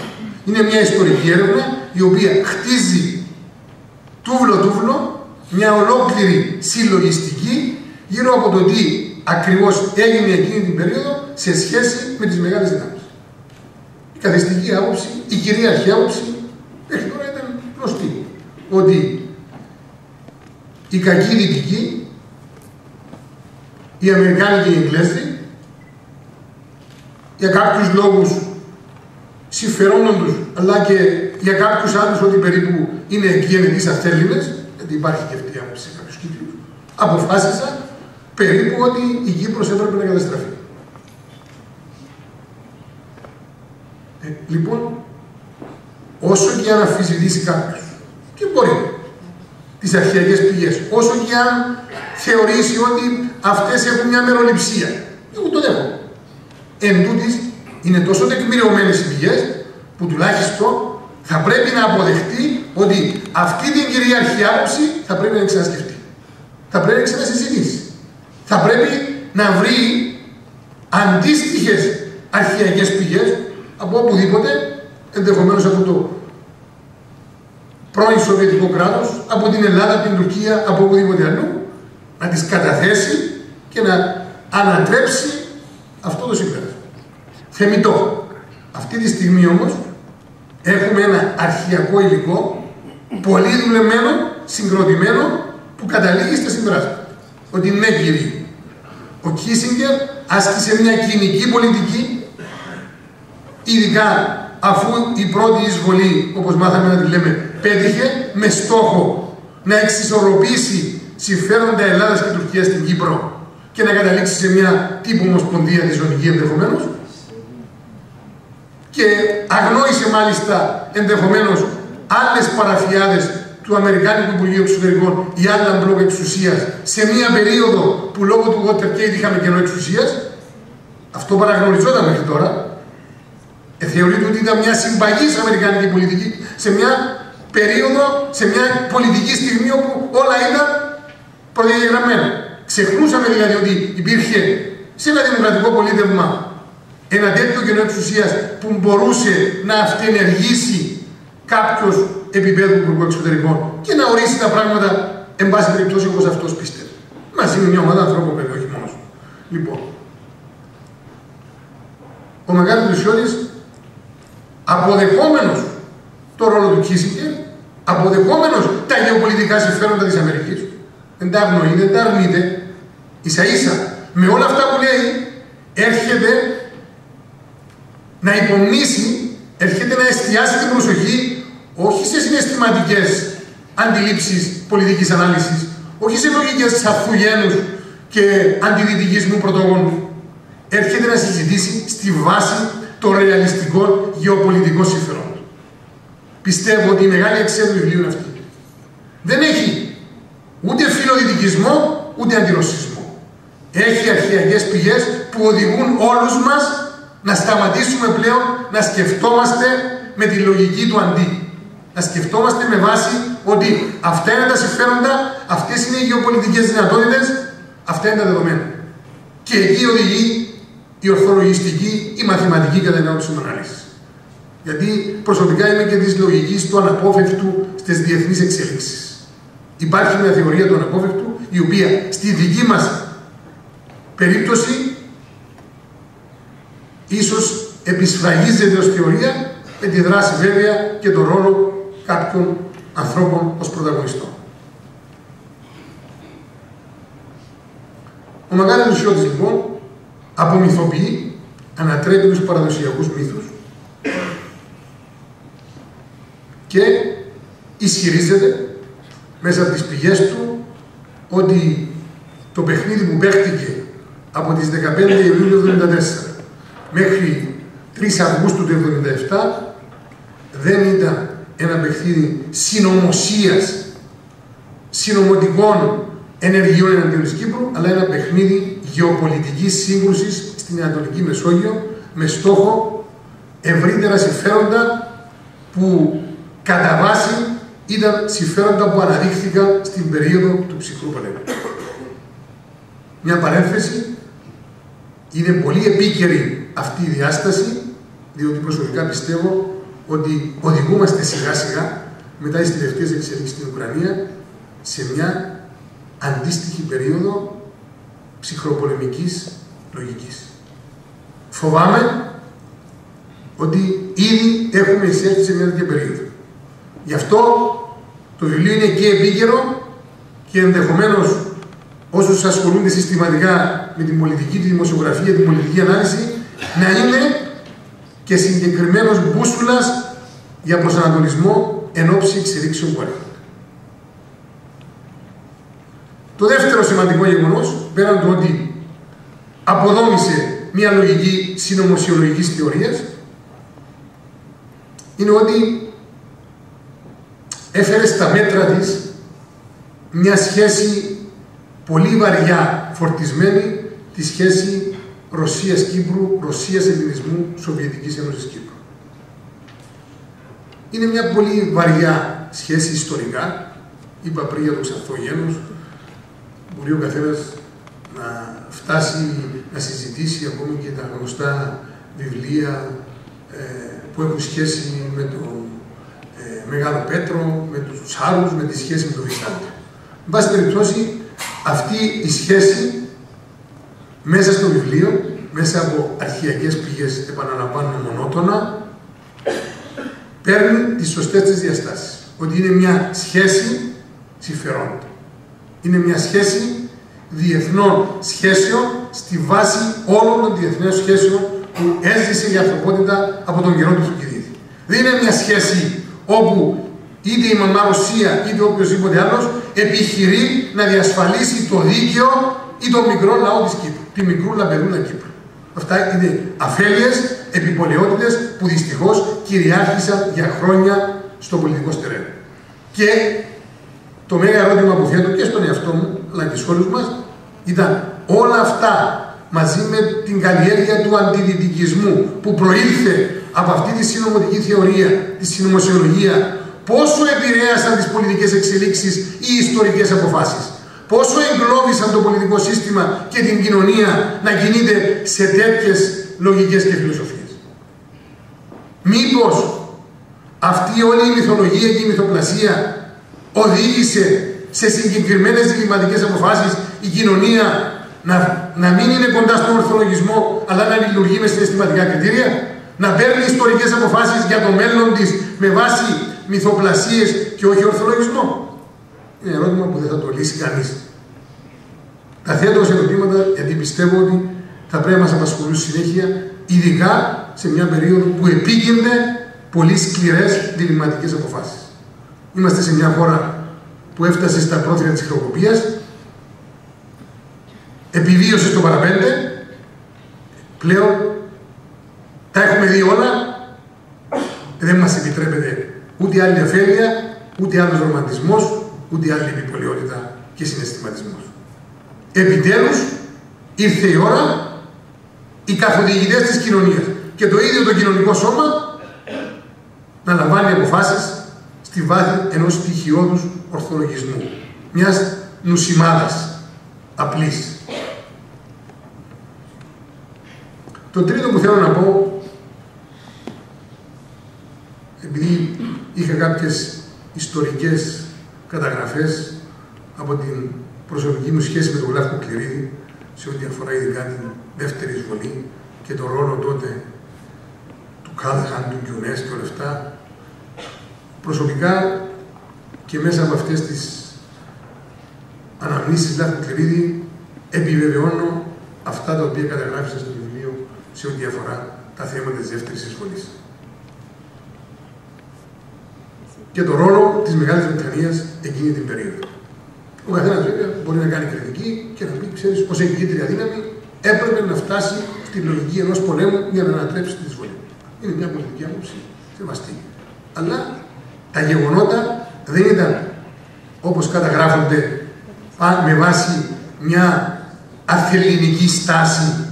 Speaker 3: Είναι μια ιστορική έρευνα η οποία χτίζει τούβλο-τούβλο μια ολόκληρη συλλογιστική γύρω από το τι ακριβώς έγινε εκείνη την περίοδο σε σχέση με τις μεγάλες δυνάμεις. Η καθεστική άποψη, η κυρίαρχη άποψη μέχρι τώρα ήταν γνωστή. Ότι οι κακοί δυτικοί, οι Αμερικάνοι και οι Εγγλέζοι, για κάποιους λόγους συμφερόντων τους, αλλά και για κάποιους άλλους ότι περίπου είναι εκγενετείς αθέληνες, γιατί υπάρχει και αυτή η άποψη σε κάποιους κύκλους, αποφάσισαν περίπου ότι η Κύπρος έπρεπε να καταστραφεί. Λοιπόν, όσο και αν αμφισβητήσει κάποιος, και μπορεί, τις αρχαιακές πηγές, όσο και αν θεωρήσει ότι αυτές έχουν μια μεροληψία, εγώ το δέχομαι. Εν τούτης, είναι τόσο τεκμηριωμένες οι πηγές, που τουλάχιστον θα πρέπει να αποδεχτεί ότι αυτή την κυρίαρχη άποψη θα πρέπει να ξανασκεφτεί. Θα πρέπει να ξανασυζητήσει. Θα πρέπει να βρει αντίστοιχες αρχαιακές πηγές από οπουδήποτε, ενδεχομένως από το πρώην Σοβιετικό κράτος, από την Ελλάδα, από την Τουρκία, από οπουδήποτε αλλού, να τις καταθέσει και να ανατρέψει αυτό το συμπέρασμα. Θεμιτό. Αυτή τη στιγμή όμως έχουμε ένα αρχαιακό υλικό, πολύ δουλεμένο, συγκροτημένο, που καταλήγει στα συμπεράσματα. Ότι ναι, κύριε, ο Κίσιγκερ άσκησε μια κοινική πολιτική, ειδικά αφού η πρώτη εισβολή, όπως μάθαμε να τη λέμε, πέτυχε με στόχο να εξισορροπήσει συμφέροντα Ελλάδας και Τουρκίας στην Κύπρο και να καταλήξει σε μια τύπου ομοσπονδία τη ζωνική ενδεχομένως, και αγνόησε μάλιστα ενδεχομένως άλλες παραφιάδες του Αμερικάνικου Υπουργείου Εξωτερικών ή άλλα μπλοκ εξουσίας σε μια περίοδο που λόγω του Watergate είχαμε κενό εξουσίας. Αυτό παραγνωριζόταν μέχρι τώρα. Θεωρείται ότι ήταν μια συμπαγής αμερικάνικη πολιτική σε μια περίοδο, σε μια πολιτική στιγμή όπου όλα ήταν προδιαγραμμένα. Ξεχνούσαμε δηλαδή ότι υπήρχε σε ένα δημοκρατικό πολίτευμα ένα τέτοιο κενό εξουσίας που μπορούσε να αυτενεργήσει κάποιος επίπεδου Υπουργού Εξωτερικών και να ορίσει τα πράγματα εν πάση περιπτώσει όπως αυτός πιστεύει. Μαζί με μια ομάδα ανθρώπων, βέβαια, όχι μόνος. Λοιπόν, ο Μεγάλος Πλουσιώτης, αποδεχόμενος το ρόλο του Κίσιγκερ, αποδεχόμενος τα γεωπολιτικά συμφέροντα της Αμερικής, δεν τα αγνοεί, δεν τα αρνείται. Ίσα-ίσα, με όλα αυτά που λέει, έρχεται να υπομνήσει, έρχεται να εστιάσει την προσοχή όχι σε συναισθηματικές αντιλήψεις πολιτικής ανάλυσης, όχι σε λογικές σαρθουγένους και αντιδυτικισμού πρωτογόνου. Έρχεται να συζητήσει στη βάση των ρεαλιστικών γεωπολιτικών συμφερόντων. Πιστεύω ότι η μεγάλη αξία του βιβλίου είναι αυτή. Δεν έχει ούτε φιλοδυτικισμό, ούτε αντιρωσισμό. Έχει αρχαιακές πηγές που οδηγούν όλους μας να σταματήσουμε πλέον να σκεφτόμαστε με τη λογική του αντί. Να σκεφτόμαστε με βάση ότι αυτά είναι τα συμφέροντα, αυτές είναι οι γεωπολιτικές δυνατότητες, αυτά είναι τα δεδομένα. Και εκεί οδηγεί η ορθολογιστική, η μαθηματική κατά την άποψη της ανάλυσης. Γιατί προσωπικά είμαι και της λογικής του αναπόφευκτου στις διεθνείς εξέλιξεις. Υπάρχει μια θεωρία του αναπόφευκτου, η οποία στη δική μας περίπτωση ίσως επισφραγίζεται ως θεωρία, με τη δράση βέβαια και τον ρόλο κάποιων ανθρώπων ως πρωταγωνιστών. Ο Μακάριος Λουσιώτης λοιπόν απομυθοποιεί, ανατρέπει τους παραδοσιακούς μύθους και ισχυρίζεται μέσα από τις πηγές του ότι το παιχνίδι που παίχτηκε από τις 15 Ιουλίου 1974 μέχρι 3 Αυγούστου του 1977 δεν ήταν ένα παιχνίδι συνωμοσίας, συνωμοτικών ενεργειών εναντίον της Κύπρου, αλλά ένα παιχνίδι γεωπολιτικής σύγκρουσης στην Ανατολική Μεσόγειο με στόχο ευρύτερα συμφέροντα που κατά βάση ήταν συμφέροντα που αναδείχθηκαν στην περίοδο του ψυχρού πολέμου. Μια παρένθεση, είναι πολύ επίκαιρη αυτή η διάσταση, διότι προσωπικά πιστεύω ότι οδηγούμαστε σιγά σιγά μετά τις τελευταίες εξελίξεις στην Ουκρανία σε μια αντίστοιχη περίοδο ψυχροπολεμικής λογικής. Φοβάμαι ότι ήδη έχουμε εισέλθει σε μια τέτοια περίοδο. Γι' αυτό το βιβλίο είναι και επίκαιρο και ενδεχομένως όσους ασχολούνται συστηματικά με την πολιτική, τη δημοσιογραφία, την πολιτική ανάλυση, να είναι και συγκεκριμένος μπούσουλας για προσανατολισμό εν ώψη εξελίξεων που έρχονται. Το δεύτερο σημαντικό γεγονός, πέραν του ότι αποδόμησε μια λογική συνωμοσιολογικής θεωρίας, είναι ότι έφερε στα μέτρα της μια σχέση πολύ βαριά φορτισμένη, τη σχέση Ρωσίας-Κύπρου, Ρωσίας-Ελληνισμού, Σοβιετικής Ένωσης Κύπρου. Είναι μια πολύ βαριά σχέση ιστορικά, είπα πριν για το Ξανθογένος, μπορεί ο καθένας να φτάσει να συζητήσει ακόμη και τα γνωστά βιβλία που έχουν σχέση με τον Μεγάλο Πέτρο, με τους Τσάρους, με τη σχέση με τον Βυζάντιο. Εν πάση περιπτώσει, αυτή η σχέση μέσα στο βιβλίο, μέσα από αρχαιακές πηγές, επαναλαμβάνω μονότονα, παίρνει τις σωστές της διαστάσεις. Ότι είναι μια σχέση συμφερόντων. Είναι μια σχέση διεθνών σχέσεων στη βάση όλων των διεθνών σχέσεων που έζησε η ανθρωπότητα από τον καιρό του Θουκυδίδη. Δεν είναι μια σχέση όπου είτε η μαμά Ρωσία είτε οποιοδήποτε άλλος επιχειρεί να διασφαλίσει το δίκαιο ή το μικρό λαό της Κύπρου, τη μικρού λαμπερούνα Κύπρου. Αυτά είναι αφέλειες, επιπολαιότητες που δυστυχώς κυριάρχησαν για χρόνια στο πολιτικό στερέο. Και το μέγα ερώτημα που θέτω και στον εαυτό μου, αλλά και σε όλους μας, ήταν όλα αυτά μαζί με την καλλιέργεια του αντιδυτικισμού που προήλθε από αυτή τη συνωμοτική θεωρία, τη συνωμοσιολογία, πόσο επηρέασαν τις πολιτικές εξελίξεις ή ιστορικές αποφάσεις. Πόσο εγκλώβησαν το πολιτικό σύστημα και την κοινωνία να κινείται σε τέτοιες λογικές και φιλοσοφίες. Μήπως αυτή όλη η μυθολογία και η μυθοπλασία οδήγησε σε συγκεκριμένες διλημματικές αποφάσεις η κοινωνία να μην είναι κοντά στον ορθολογισμό, αλλά να λειτουργεί με συναισθηματικά κριτήρια, να παίρνει ιστορικές αποφάσεις για το μέλλον της με βάση μυθοπλασίες και όχι ορθολογισμό. Είναι ερώτημα που δεν θα το λύσει κανείς Τα θέτω ως ερωτήματα γιατί πιστεύω ότι θα πρέπει να μας απασχολούν συνέχεια, ειδικά σε μια περίοδο που επίκυνται πολύ σκληρές διλημματικές αποφάσεις. Είμαστε σε μια χώρα που έφτασε στα πρόθυρα της χρεοκοπίας, επιβίωσε στο παραπέντε, πλέον τα έχουμε δει όλα, δεν μας επιτρέπεται ούτε άλλη αφέλεια, ούτε άλλος ρομαντισμός, ούτε άλλη επιπολαιότητα και συναισθηματισμός. Επιτέλους ήρθε η ώρα οι καθοδηγητές της κοινωνίας και το ίδιο το κοινωνικό σώμα να λαμβάνει αποφάσεις στη βάθη ενός στοιχειώδους ορθολογισμού, μιας νουσιμάδας απλής. Το τρίτο που θέλω να πω, επειδή είχα κάποιες ιστορικές καταγραφές από την προσωπική μου σχέση με τον Βλάχο Κληρίδη, σε ό,τι αφορά ειδικά την δεύτερη εισβολή και τον ρόλο τότε του Κάλαχαν, του Γκιουνές και όλα αυτά, προσωπικά και μέσα από αυτές τις αναμνήσεις Βλάχου Κληρίδη επιβεβαιώνω αυτά τα οποία καταγράφησα στο βιβλίο σε ό,τι αφορά τα θέματα της δεύτερης εισβολής. Και το ρόλο της Μεγάλης Βρετανίας εκείνη την περίοδο. Ο καθένας βέβαια μπορεί να κάνει κριτική και να πει, ξέρεις, ως εγκύτρια δύναμη έπρεπε να φτάσει στη λογική ενός πολέμου για να ανατρέψει την εισβολή. Είναι μια πολιτική άποψη σεβαστή. Αλλά τα γεγονότα δεν ήταν όπως καταγράφονται με βάση μια αθεληνική στάση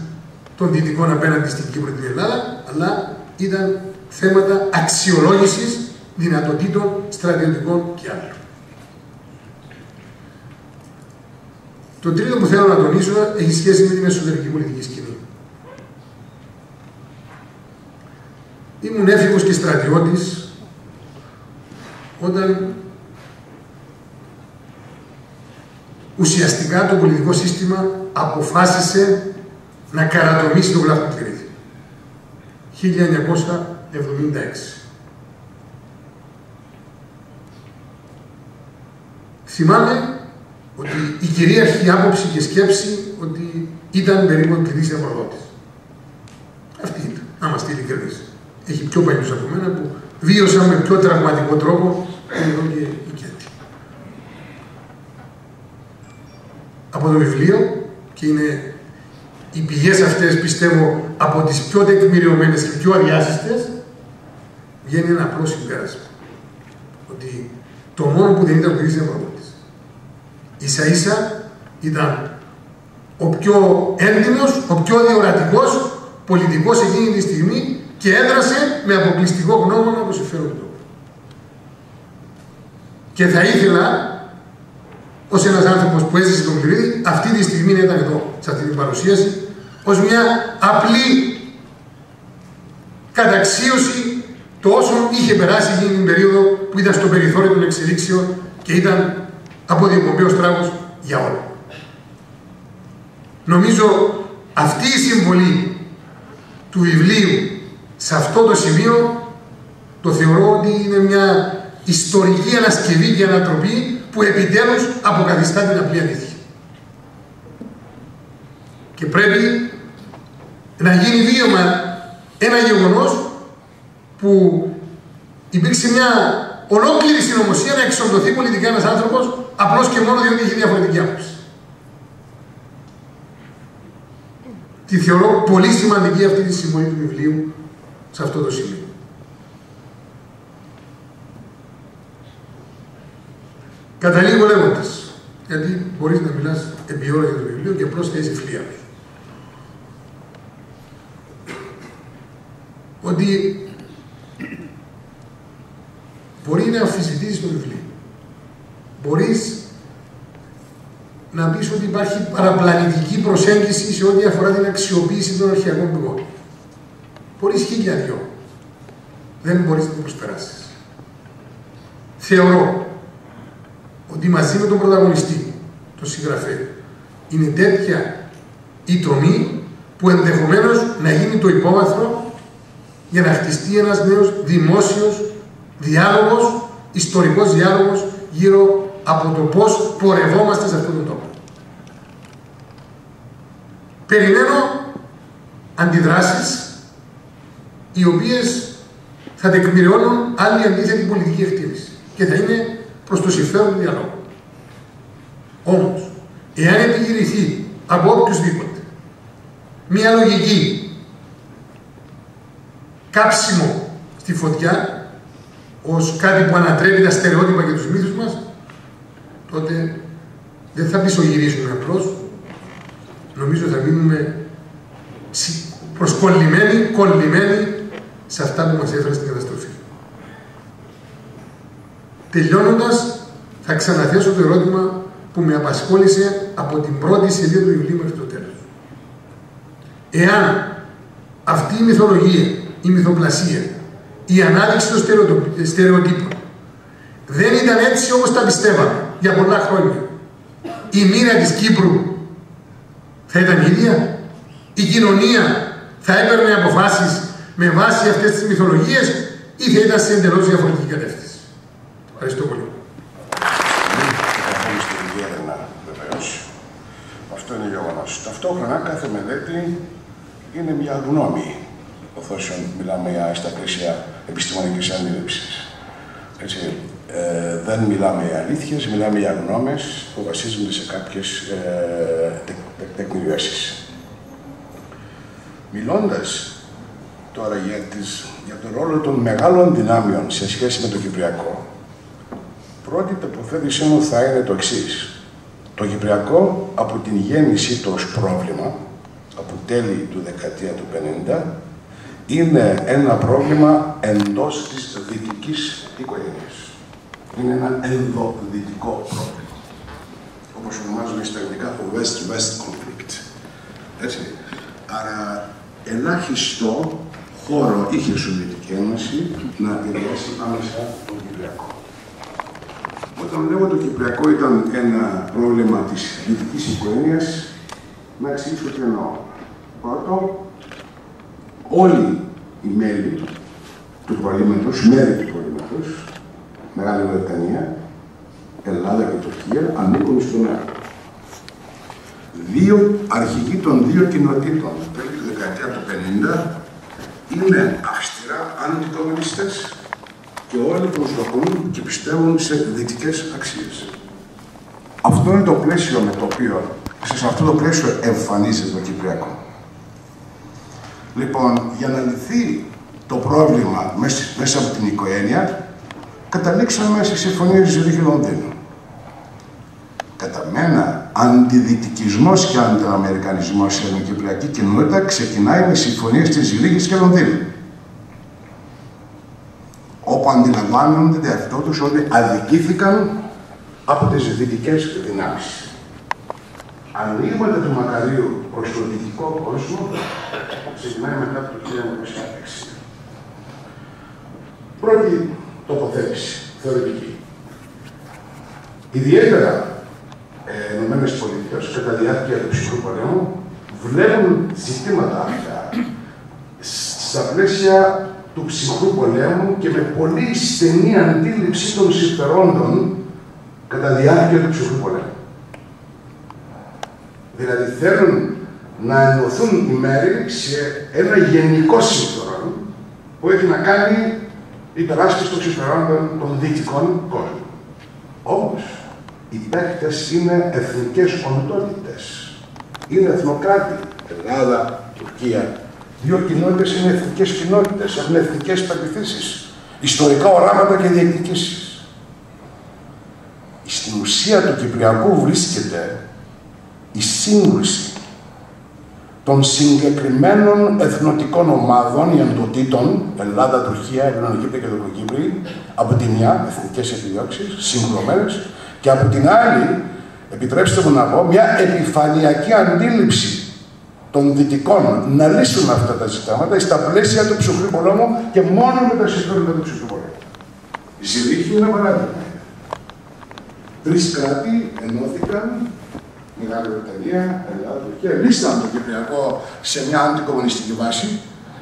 Speaker 3: των Δυτικών απέναντι στην Κύπρο και την Ελλάδα, αλλά ήταν θέματα αξιολόγησης δυνατοτήτων στρατιωτικών και άλλων. Το τρίτο που θέλω να τονίσω έχει σχέση με την εσωτερική πολιτική σκηνή. Ήμουν έφηβος και στρατιώτης όταν ουσιαστικά το πολιτικό σύστημα αποφάσισε να καρατομήσει τον Βλάχο Κληρίδη. 1976. Θυμάμαι ότι η κυρίαρχη άποψη και σκέψη ότι ήταν περίπου Κληρίδης Απροδότης. Αυτή ήταν, να είμαστε ειλικρινείς. Έχει πιο παλιούς από μένα που βίωσαν με πιο τραυματικό τρόπο εδώ και η Κέντη. Από το βιβλίο, και είναι οι πηγές αυτές πιστεύω από τις πιο τεκμηριωμένες και πιο αδιάσυστες, βγαίνει ένα απλό συμπέρασμα. Ότι το μόνο που δεν ήταν ο Κληρίδης Απροδότης. Ίσα-ίσα ήταν ο πιο έντιμος, ο πιο διορατικός πολιτικός εκείνη τη στιγμή και έδρασε με αποκλειστικό γνώμονα το συμφέρον του τόπου. Και θα ήθελα, ως ένας άνθρωπος που έζησε τον Κληρίδη, αυτή τη στιγμή να ήταν εδώ, σε αυτή την παρουσίαση, ως μια απλή καταξίωση το όσο είχε περάσει εκείνη την περίοδο που ήταν στο περιθώριο των εξελίξεων και ήταν από διεκομπέως τράγος για όλα. Νομίζω αυτή η συμβολή του βιβλίου σε αυτό το σημείο το θεωρώ ότι είναι μια ιστορική ανασκευή και ανατροπή που επιτέλους αποκαθιστά την απλή αλήθεια. Και πρέπει να γίνει βίωμα ένα γεγονός που υπήρξε μια ολόκληρη συνωμοσία να εξοντωθεί πολιτικά ένας άνθρωπος απλώς και μόνο διότι είχε διαφορετική άποψη. Τη θεωρώ πολύ σημαντική αυτή τη συμβολή του βιβλίου σε αυτό το σημείο. Καταλήγω λέγοντας, γιατί μπορείς να μιλάς επί ώρα για το βιβλίο και απλώς θα είσαι φλίαρος. Ότι μπορεί να αμφισβητήσεις το βιβλίο. Μπορείς να πεις ότι υπάρχει παραπλανητική προσέγγιση σε ό,τι αφορά την αξιοποίηση των αρχαιακών πηγών. Μπορείς χίλια δυο. Δεν μπορείς να το προσπεράσεις. Θεωρώ ότι μαζί με τον πρωταγωνιστή, τον συγγραφέα, είναι τέτοια η τομή που ενδεχομένως να γίνει το υπόβαθρο για να χτιστεί ένας νέος δημόσιος διάλογος, ιστορικός διάλογος γύρω από το πώς πορευόμαστε σε αυτόν τον τόπο. περιμένω αντιδράσεις οι οποίες θα τεκμηριώνουν άλλη αντίθετη πολιτική εκτίμηση και θα είναι προς το συμφέρον του διαλόγου. Όμως, εάν επιχειρηθεί από οποιουσδήποτε μία λογική κάψιμο στη φωτιά ως κάτι που ανατρέπει τα στερεότυπα και τους μύθους μας, τότε δεν θα πισωγυρίσουμε απλώς, νομίζω θα μείνουμε κολλημένοι σε αυτά που μας έφερε στην καταστροφή. Τελειώνοντας, θα ξαναθέσω το ερώτημα που με απασχόλησε από την πρώτη σελίδα του βιβλίου μέχρι το τέλος. Εάν αυτή η μυθολογία, η μυθοπλασία, η ανάδειξη των στερεοτύπων δεν ήταν έτσι όπως τα πιστεύαμε για πολλά χρόνια, η μοίρα της Κύπρου θα ήταν ίδια? Η κοινωνία θα έπαιρνε αποφάσεις με βάση αυτές τις μυθολογίες ή θα ήταν σε εντελώς διαφορετική κατεύθυνση? Ευχαριστώ πολύ.
Speaker 4: Αυτό είναι γεγονός. Ταυτόχρονα κάθε μελέτη είναι μια γνώμη, εφόσον μιλάμε στα πλαίσια επιστημονικής αντίληψης. Δεν μιλάμε για αλήθειες, μιλάμε για γνώμες που βασίζονται σε κάποιες τεκμηριώσεις. Μιλώντας τώρα για τον ρόλο των μεγάλων δυνάμεων σε σχέση με το Κυπριακό, πρώτη τοποθέτησή μου θα είναι το εξής. Το Κυπριακό από την γέννησή του ως πρόβλημα, από τέλη του δεκαετία του 50, είναι ένα πρόβλημα εντός της δυτικής οικογένειας. Είναι ένα ενδοδυτικό πρόβλημα. Όπως ονομάζουμε στα ελληνικά το West-West conflict. Έτσι. Άρα, ελάχιστο χώρο είχε η Σοβιετική Ένωση να επηρεάσει άμεσα τον Κυπριακό. Όταν λέω το Κυπριακό ήταν ένα πρόβλημα της δυτικής οικογένειας, να εξηγήσω τι εννοώ. Πρώτον, όλοι οι μέλη του προβλήματος, Μεγάλη Βρετανία, Ελλάδα και Τουρκία, ανήκουν στον ΝΑΤΟ. Δύο αρχηγοί των δύο κοινοτήτων, τέλη του δεκαετία του 50, είναι αυστηρά αντικομμουνιστές και όλοι προσδοκούν και πιστεύουν σε δυτικές αξίες. Αυτό είναι το πλαίσιο με το οποίο, σε αυτό το πλαίσιο εμφανίζεται το Κυπριακό. Λοιπόν, για να λυθεί το πρόβλημα μέσα από την οικογένεια, καταλήξαμε σε συμφωνίες Ζηρίχη-Λονδίνου. Κατά μένα, αντιδυτικισμός και αντιαμερικανισμός σε την κυπριακή κοινότητα ξεκινάει με συμφωνίες της Ζηρίχης και Λονδίνου, όπου αντιλαμβάνονται αυτό τους ότι αδικήθηκαν από τις δυτικές δυνάμεις. Ανοίγματα του Μακαρίου προς τον δυτικό κόσμο ξεκινάει μετά το 1906. Πρώτη τοποθέτηση, θεωρητική. Ιδιαίτερα Ηνωμένες Πολιτείες κατά τη διάρκεια του ψυχρού πολέμου βλέπουν ζητήματα αυτά στα πλαίσια του ψυχρού πολέμου και με πολύ στενή αντίληψη των συμφερόντων κατά τη διάρκεια του ψυχρού πολέμου. Δηλαδή θέλουν να ενωθούν οι μέρη σε ένα γενικό συμφερόν που έχει να κάνει υπεράσπιση των συμφερόντων των δυτικών κόσμων. Όμως, οι παίκτες είναι εθνικές οντότητες. Είναι εθνοκράτη. Ελλάδα, Τουρκία. Δύο κοινότητες είναι εθνικές κοινότητες. Έχουν εθνικές πεποιθήσεις, ιστορικά οράματα και διεκδικήσεις. Στην ουσία του Κυπριακού βρίσκεται η σύγκρουση των συγκεκριμένων εθνοτικών ομάδων ή εντοτήτων, Ελλάδα, Τουρκία, Ελληνοκύπρια και Τουρκοκύπρη, από τη μια, εθνικές επιδιώξεις, συγκρουμένες, και από την άλλη, επιτρέψτε μου να πω, μια επιφανειακή αντίληψη των δυτικών να λύσουν αυτά τα ζητήματα στα πλαίσια του ψυχρού πολέμου και μόνο με τα συμφέροντα του ψυχρού πολέμου. Η Ζηρίχη είναι ένα παράδειγμα. Τρεις κράτη ενώθηκαν, Μεγάλη Βρετανία, Ελλάδα, Τουρκία, λύσταν το Κυπριακό σε μια αντικομμουνιστική βάση.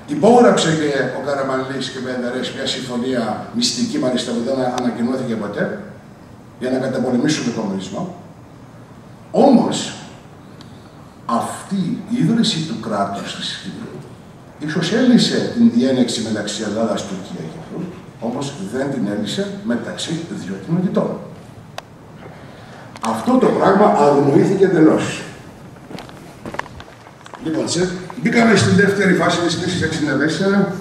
Speaker 4: Υπόγραψε και ο Καραμανλής και Μπεντερές μια συμφωνία μυστική, μάλιστα που δεν ανακοινώθηκε ποτέ, για να καταπολεμήσουν τον κομμουνισμό. Όμως, αυτή η ίδρυση του κράτους της Κύπρου ίσως έλυσε την διένεξη μεταξύ Ελλάδας, Τουρκία και Κύπρου, όμως δεν την έλυσε μεταξύ δύο κοινοτητών. Αυτό το πράγμα αγνοήθηκε εντελώς. Λοιπόν, μπήκαμε στην δεύτερη φάση της κρίσης 1964,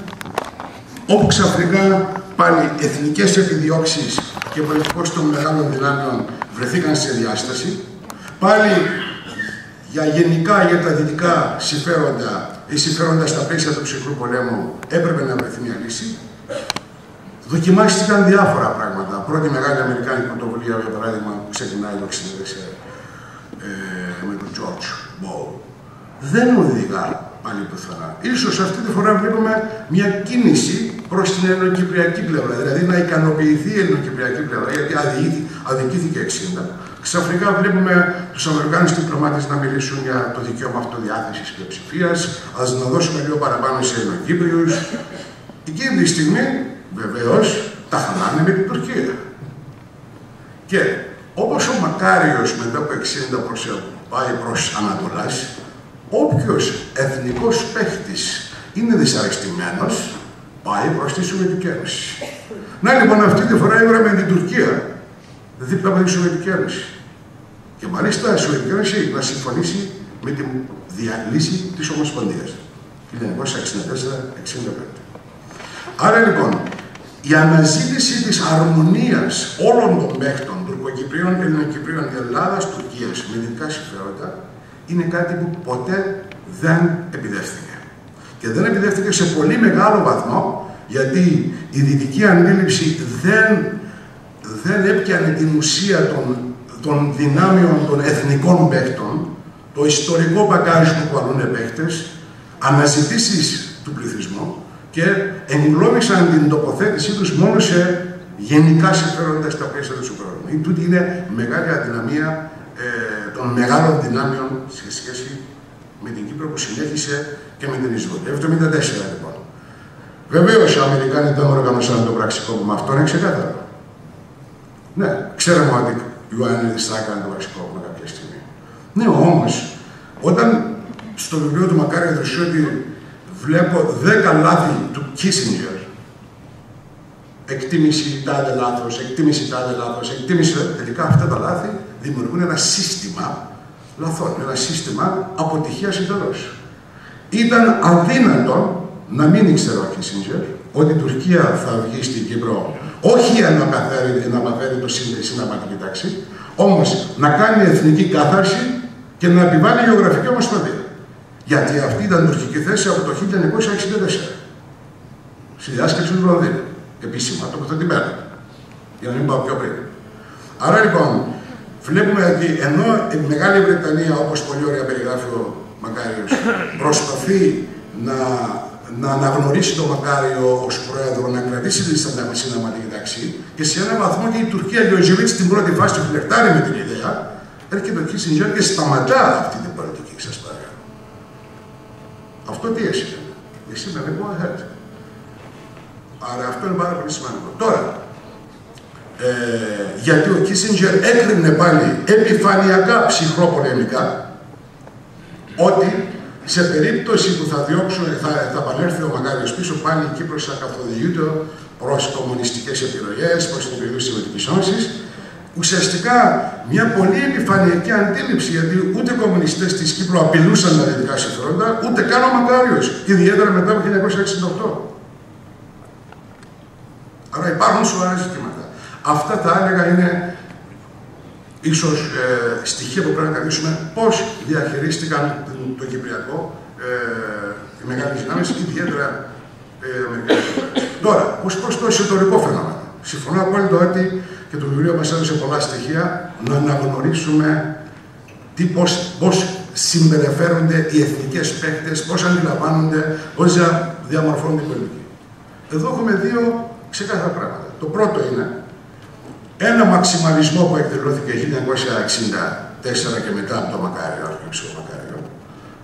Speaker 4: όπου ξαφνικά πάλι εθνικές επιδιώξεις και πολιτικός των μεγάλων δυνάμεων βρεθήκαν σε διάσταση. Πάλι για τα δυτικά συμφέροντα ή συμφέροντα στα πλαίσια του ψυχρού πολέμου έπρεπε να βρεθεί μια λύση. Δοκιμάστηκαν διάφορα πράγματα. Πρώτη μεγάλη αμερικάνικη πρωτοβουλία, για παράδειγμα, που ξεκινάει το 1964 με τον George Bush. Δεν οδηγά πάλι πουθενά. Ίσως αυτή τη φορά βλέπουμε μια κίνηση προς την ελληνοκυπριακή πλευρά. Δηλαδή να ικανοποιηθεί η ελληνοκυπριακή πλευρά, γιατί αδικήθηκε 60. Ξαφνικά βλέπουμε τους Αμερικάνους διπλωμάτες να μιλήσουν για το δικαίωμα αυτοδιάθεσης και ψηφίας, ας να δώσουμε λίγο παραπάνω σε Ελληνοκύπριους. Εκείνη τη στιγμή, βεβαίως, τα χαλάνε με την Τουρκία. Και όπως ο Μακάριος μετά από 60 πάει προς Ανατολάς, όποιος εθνικός παίχτης είναι δυσαρεστημένος, πάει προς τη Σοβιετική Ένωση. Να λοιπόν, αυτή τη φορά είδαμε την Τουρκία δίπλα από τη Σοβιετική Ένωση. Και μάλιστα η Σοβιετική Ένωση να συμφωνήσει με τη διαλύση της Ομοσπονδίας 1964-65. Άρα λοιπόν, η αναζήτηση της αρμονίας όλων των παίχτων, τουρκοκυπρίων, ελληνοκυπρίων, Ελλάδας, Τουρκίας με δυτικά συμφέροντα, είναι κάτι που ποτέ δεν επιδεύθηκε. Και δεν επιδεύθηκε σε πολύ μεγάλο βαθμό, γιατί η δυτική αντίληψη δεν έπιανε την ουσία των δυνάμεων των εθνικών παίχτων, το ιστορικό μπαγκάρισμα που καλούν παίχτες, αναζητήσεις του πληθυσμού και εγκλώμησαν την τοποθέτησή τους μόνο σε γενικά συμφέροντα στα πλαίσια του superorganism. Τούτη είναι μεγάλη αδυναμία των μεγάλων δυνάμεων σε σχέση με την Κύπρο που συνέχισε και με την εισβολή. 1974 λοιπόν. Βεβαίως οι Αμερικάνοι δεν οργανώσαν το πραξικόπημα, αυτό είναι ξεκάθαρο. Ναι, ξέραμε ότι οι Ιωαννίδης θα έκανε το πραξικόπημα κάποια στιγμή. Ναι, όμως, όταν στο βιβλίο του Μακάριου Δρυσιώτη βλέπω 10 λάθη του Kissinger, εκτίμηση τάδε λάθος, εκτίμηση τάδε λάθος, εκτίμηση, τελικά αυτά τα λάθη δημιουργούν ένα σύστημα λαθών, ένα σύστημα αποτυχίας εντελώς. Ήταν αδύνατο να μην ήξερε ο Kissinger ότι η Τουρκία θα βγει στην Κύπρο όχι να απαφέρει το συνταγματική τάξη, όμως να κάνει εθνική κάθαρση και να επιβάλλει γεωγραφική ομοσπονδία. Γιατί αυτή ήταν τουρκική θέση από το 1964. Στη διάσκεψη του Λονδίνου. Επίσημα, τοποθετημένα. Για να μην πάω πιο πριν. Άρα λοιπόν, βλέπουμε ότι ενώ η Μεγάλη Βρετανία, όπως πολύ ωραία περιγράφει ο Μακάριος, προσπαθεί να αναγνωρίσει τον Μακάριο ως πρόεδρο, να κρατήσει τη συνταγματική τάξη και σε έναν βαθμό και η Τουρκία και ο Ζιβίτς στην πρώτη φάση του φλερτάρει με την ιδέα, έρχεται ο Kissinger και σταματά αυτή την πολιτική, σας παρακαλώ. Αυτό τι έσυγε. Εσύ με go ahead. Άρα αυτό είναι πάρα πολύ σημαντικό. Τώρα, γιατί ο Kissinger έκρινε πάλι επιφανειακά ψυχροπολεμικά ότι σε περίπτωση που θα επανέλθει ο Μακάριος πίσω, πάλι η Κύπρος θα καθοδηγείται προς κομμουνιστικές επιλογές, προς την επιλογή της Σοβιετικής Ένωσης. Ουσιαστικά μια πολύ επιφανειακή αντίληψη, γιατί ούτε οι κομμουνιστές της Κύπρου απειλούσαν τα δυτικά συμφέροντα, ούτε καν ο Μακάριος, ιδιαίτερα μετά από 1968. Άρα υπάρχουν σοβαρά ζητήματα. Αυτά τα έλεγα είναι ίσως στοιχεία που πρέπει να κρατήσουμε πώς διαχειρίστηκαν το Κυπριακό οι μεγάλες δυνάμεις, ιδιαίτερα τώρα, ως προς το εσωτερικό φαινόμενο. Συμφωνώ απόλυτα ότι και το βιβλίο μας έδωσε πολλά στοιχεία να αναγνωρίσουμε πώς συμπεριφέρονται οι εθνικές παίκτες, πώς αντιλαμβάνονται, πώς διαμορφώνουν την πολιτική. Εδώ έχουμε δύο ξεκάθαρα πράγματα. Το πρώτο είναι ένα μαξιμαλισμό που εκδηλώθηκε 1964 και μετά από το Μακάριο,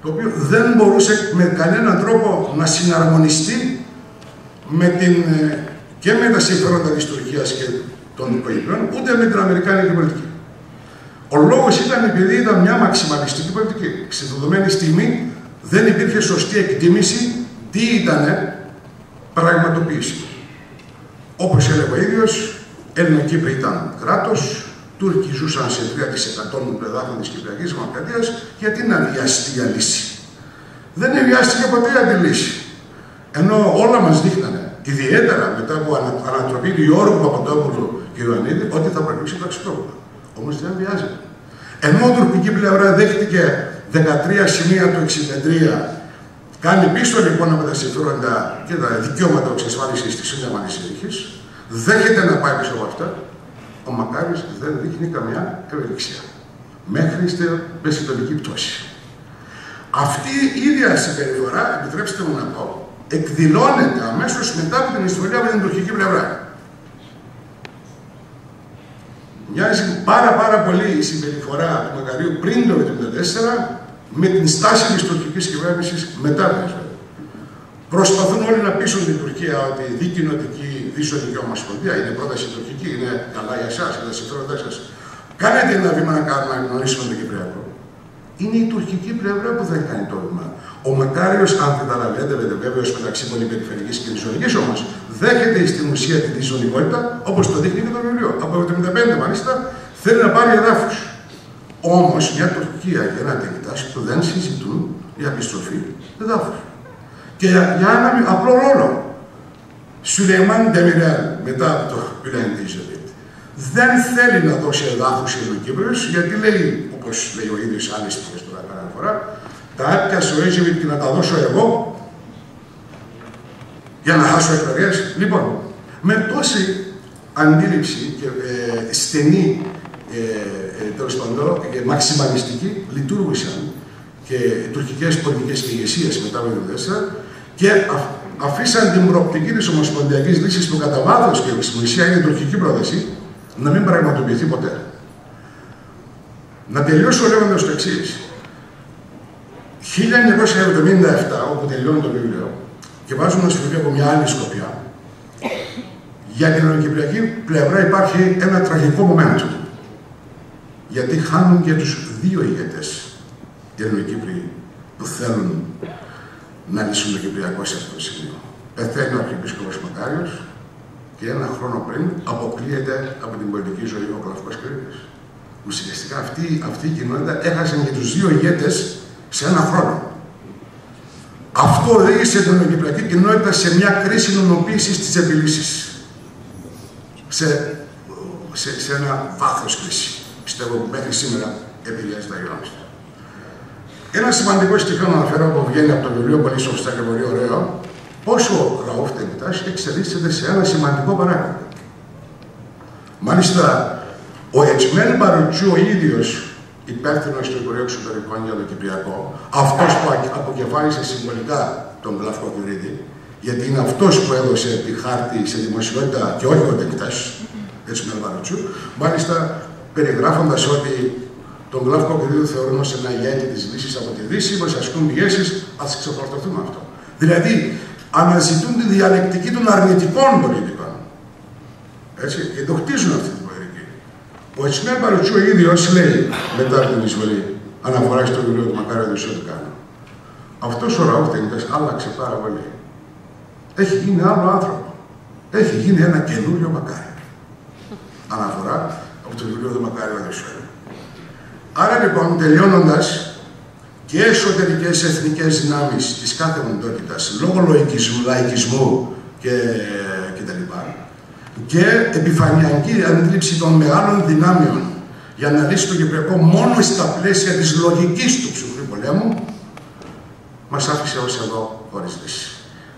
Speaker 4: το οποίο δεν μπορούσε με κανέναν τρόπο να συναρμονιστεί και με τα συμφέροντα της Τουρκίας και των υπολοιπών, ούτε με την αμερικάνικη πολιτική. Ο λόγος ήταν επειδή ήταν μια μαξιμαλιστική πολιτική. Στη δεδομένη στιγμή δεν υπήρχε σωστή εκτίμηση τι ήταν πραγματοποίηση. Όπως έλεγε ο ίδιος, Έλληνο-Κύπροι ήταν κράτος, Τούρκοι ζούσαν σε 3% του εδάφου της Κυπριακής Δημοκρατίας, γιατί να βιαστεί η λύση. Δεν βιάστηκε ποτέ η λύση. Ενώ όλα μας δείχνανε, ιδιαίτερα μετά από ανατροπή του Γιώργου Παπαντόπουλου και Ιωαννίδη, ότι θα προκύψει το Αξιτόπουλο. Όμως δεν βιάζεται. Ενώ η τουρκική πλευρά δέχτηκε 13 σημεία του 1963, κάνει πίσω λοιπόν από τα συμφέροντα και τα δικαιώματα εξασφάλισης της Σύνταγμας της, δέχεται να πάει πίσω από αυτά. Ο Μακάριος δεν δείχνει καμιά ευελιξία. Μέχρι στην πεσιτονική πτώση. Αυτή η ίδια συμπεριφορά, επιτρέψτε μου να πω, εκδηλώνεται αμέσως μετά από την ιστορία με την τουρκική πλευρά. Μοιάζει πάρα πολύ η συμπεριφορά του Μακαρίου πριν το 1974 με την στάση της τουρκικής κυβέρνησης μετά την ιστορία. Προσπαθούν όλοι να πείσουν την Τουρκία ότι δικοινοτική δυσοδική ομοσπονδία είναι πρόταση τουρκική, είναι καλά για εσάς, για τα συμφέροντά σας. Κάνετε ένα βήμα να γνωρίσουμε το Κυπριακό. Είναι η τουρκική πλευρά που δεν κάνει το βήμα. Ο Μακάριος, αν καταλαβαίνετε, βέβαιος μεταξύ πολυπεριφερειακής και διζωνικής όμως, δέχεται στην ουσία τη διζωνικότητα, όπως το δείχνει και το βιβλίο. Από το 1975 μάλιστα θέλει να πάρει εδάφους. Όμως μια Τουρκία και ένα τεκτάς που δεν συζητούν για επιστροφή εδάφους. Και για έναν απλό ρόλο. Σουλεϊμάν Ντεμιρέλ, μετά από το Bülent Ecevit, δεν θέλει να δώσει εδάφους σε Ελληνοκύπριους, γιατί λέει, όπως λέει ο ίδιος άλλες φορές τώρα κανένα φορά, τα έπιασε ο Ecevit και να τα δώσω εγώ για να χάσω εκλογές. Λοιπόν, με τόση αντίληψη και στενή, τέλος πάντων, μαξιμαλιστική, λειτουργούσαν και τουρκικές πολιτικές ηγεσίες μετά από το 2004 και αφήσαν την προοπτική της ομοσπονδιακής λύσης που κατά βάθος και στην ουσία είναι τουρκική πρόταση να μην πραγματοποιηθεί ποτέ. Να τελειώσω λέγοντας το εξής. 1977, όπου τελειώνει το βιβλίο, και βάζουμε ένα βιβλίο από μια άλλη σκοπιά, για την ελληνοκυπριακή πλευρά υπάρχει ένα τραγικό momentum. Γιατί χάνουν και τους δύο ηγέτες οι Ελληνοκύπριοι που θέλουν να λύσουν το Κυπριακό σε αυτό το σημείο. Πεθαίνει ο Αρχιεπίσκοπος Μακάριος και ένα χρόνο πριν αποκλείεται από την πολιτική ζωή ο Κλαφικός Κρήτης. Ουσιαστικά αυτή η κοινότητα έχασε και τους δύο ηγέτες σε ένα χρόνο. Αυτό οδήγησε την ελληνοκυπριακή κοινότητα σε μια κρίση νομοποίησης της επιλύσης. Σε ένα βάθος κρίση. Πιστεύω που μέχρι σήμερα επηρεάζει τα γεγονότα. Ένα σημαντικό στοιχείο να αναφέρω που βγαίνει από το βιβλίο, πολύ σωστά και πολύ ωραίο, πόσο ο Ραούφ Ντεμιτάς εξελίσσεται σε ένα σημαντικό παράδειγμα. Μάλιστα, ο Ετσμέν Μπαρουτσού ο ίδιος, υπεύθυνος του Υπουργείου Εξωτερικών για το Κυπριακό, αυτός που αποκεφάλισε συμβολικά τον Κλαφικό Κρήτη, γιατί είναι αυτός που έδωσε τη χάρτη σε δημοσιότητα και όχι ο Ντεμιτάς, Ετσμέν Μπαρουτσού, μάλιστα περιγράφοντας ότι τον Κλαφικό Κρήτη θεωρούν ως ένα ηγέτη της λύσης από τη Δύση, πως ασκούν πιέσεις, ας ξεφορτωθούμε αυτό. Δηλαδή, αναζητούν τη διαλεκτική των αρνητικών πολιτικών. Έτσι, και το χτίζουν αυτή την πολιτική. Ο Ετσμέν Μπαρουτσού ο ίδιος λέει, μετά την εισβολή, αναφορά στο βιβλίο του Μακάριου του ό,τι κάνω. Αυτός ο Ραούφ Ντεμιτάς άλλαξε πάρα πολύ. Έχει γίνει άλλο άνθρωπο. Έχει γίνει ένα καινούριο Μακάριο. Αναφορά από το βιβλίο του Μακάριου του. Άρα λοιπόν, τελειώνοντας, και εσωτερικές εθνικές δυνάμεις της κάθε οντότητας, λόγω λαϊκισμού και επιφανειακή αντίληψη των μεγάλων δυνάμεων για να λύσει το Κυπριακό μόνο στα πλαίσια της λογικής του ψυχρού πολέμου, μας άφησε ως εδώ χωρίς λύση.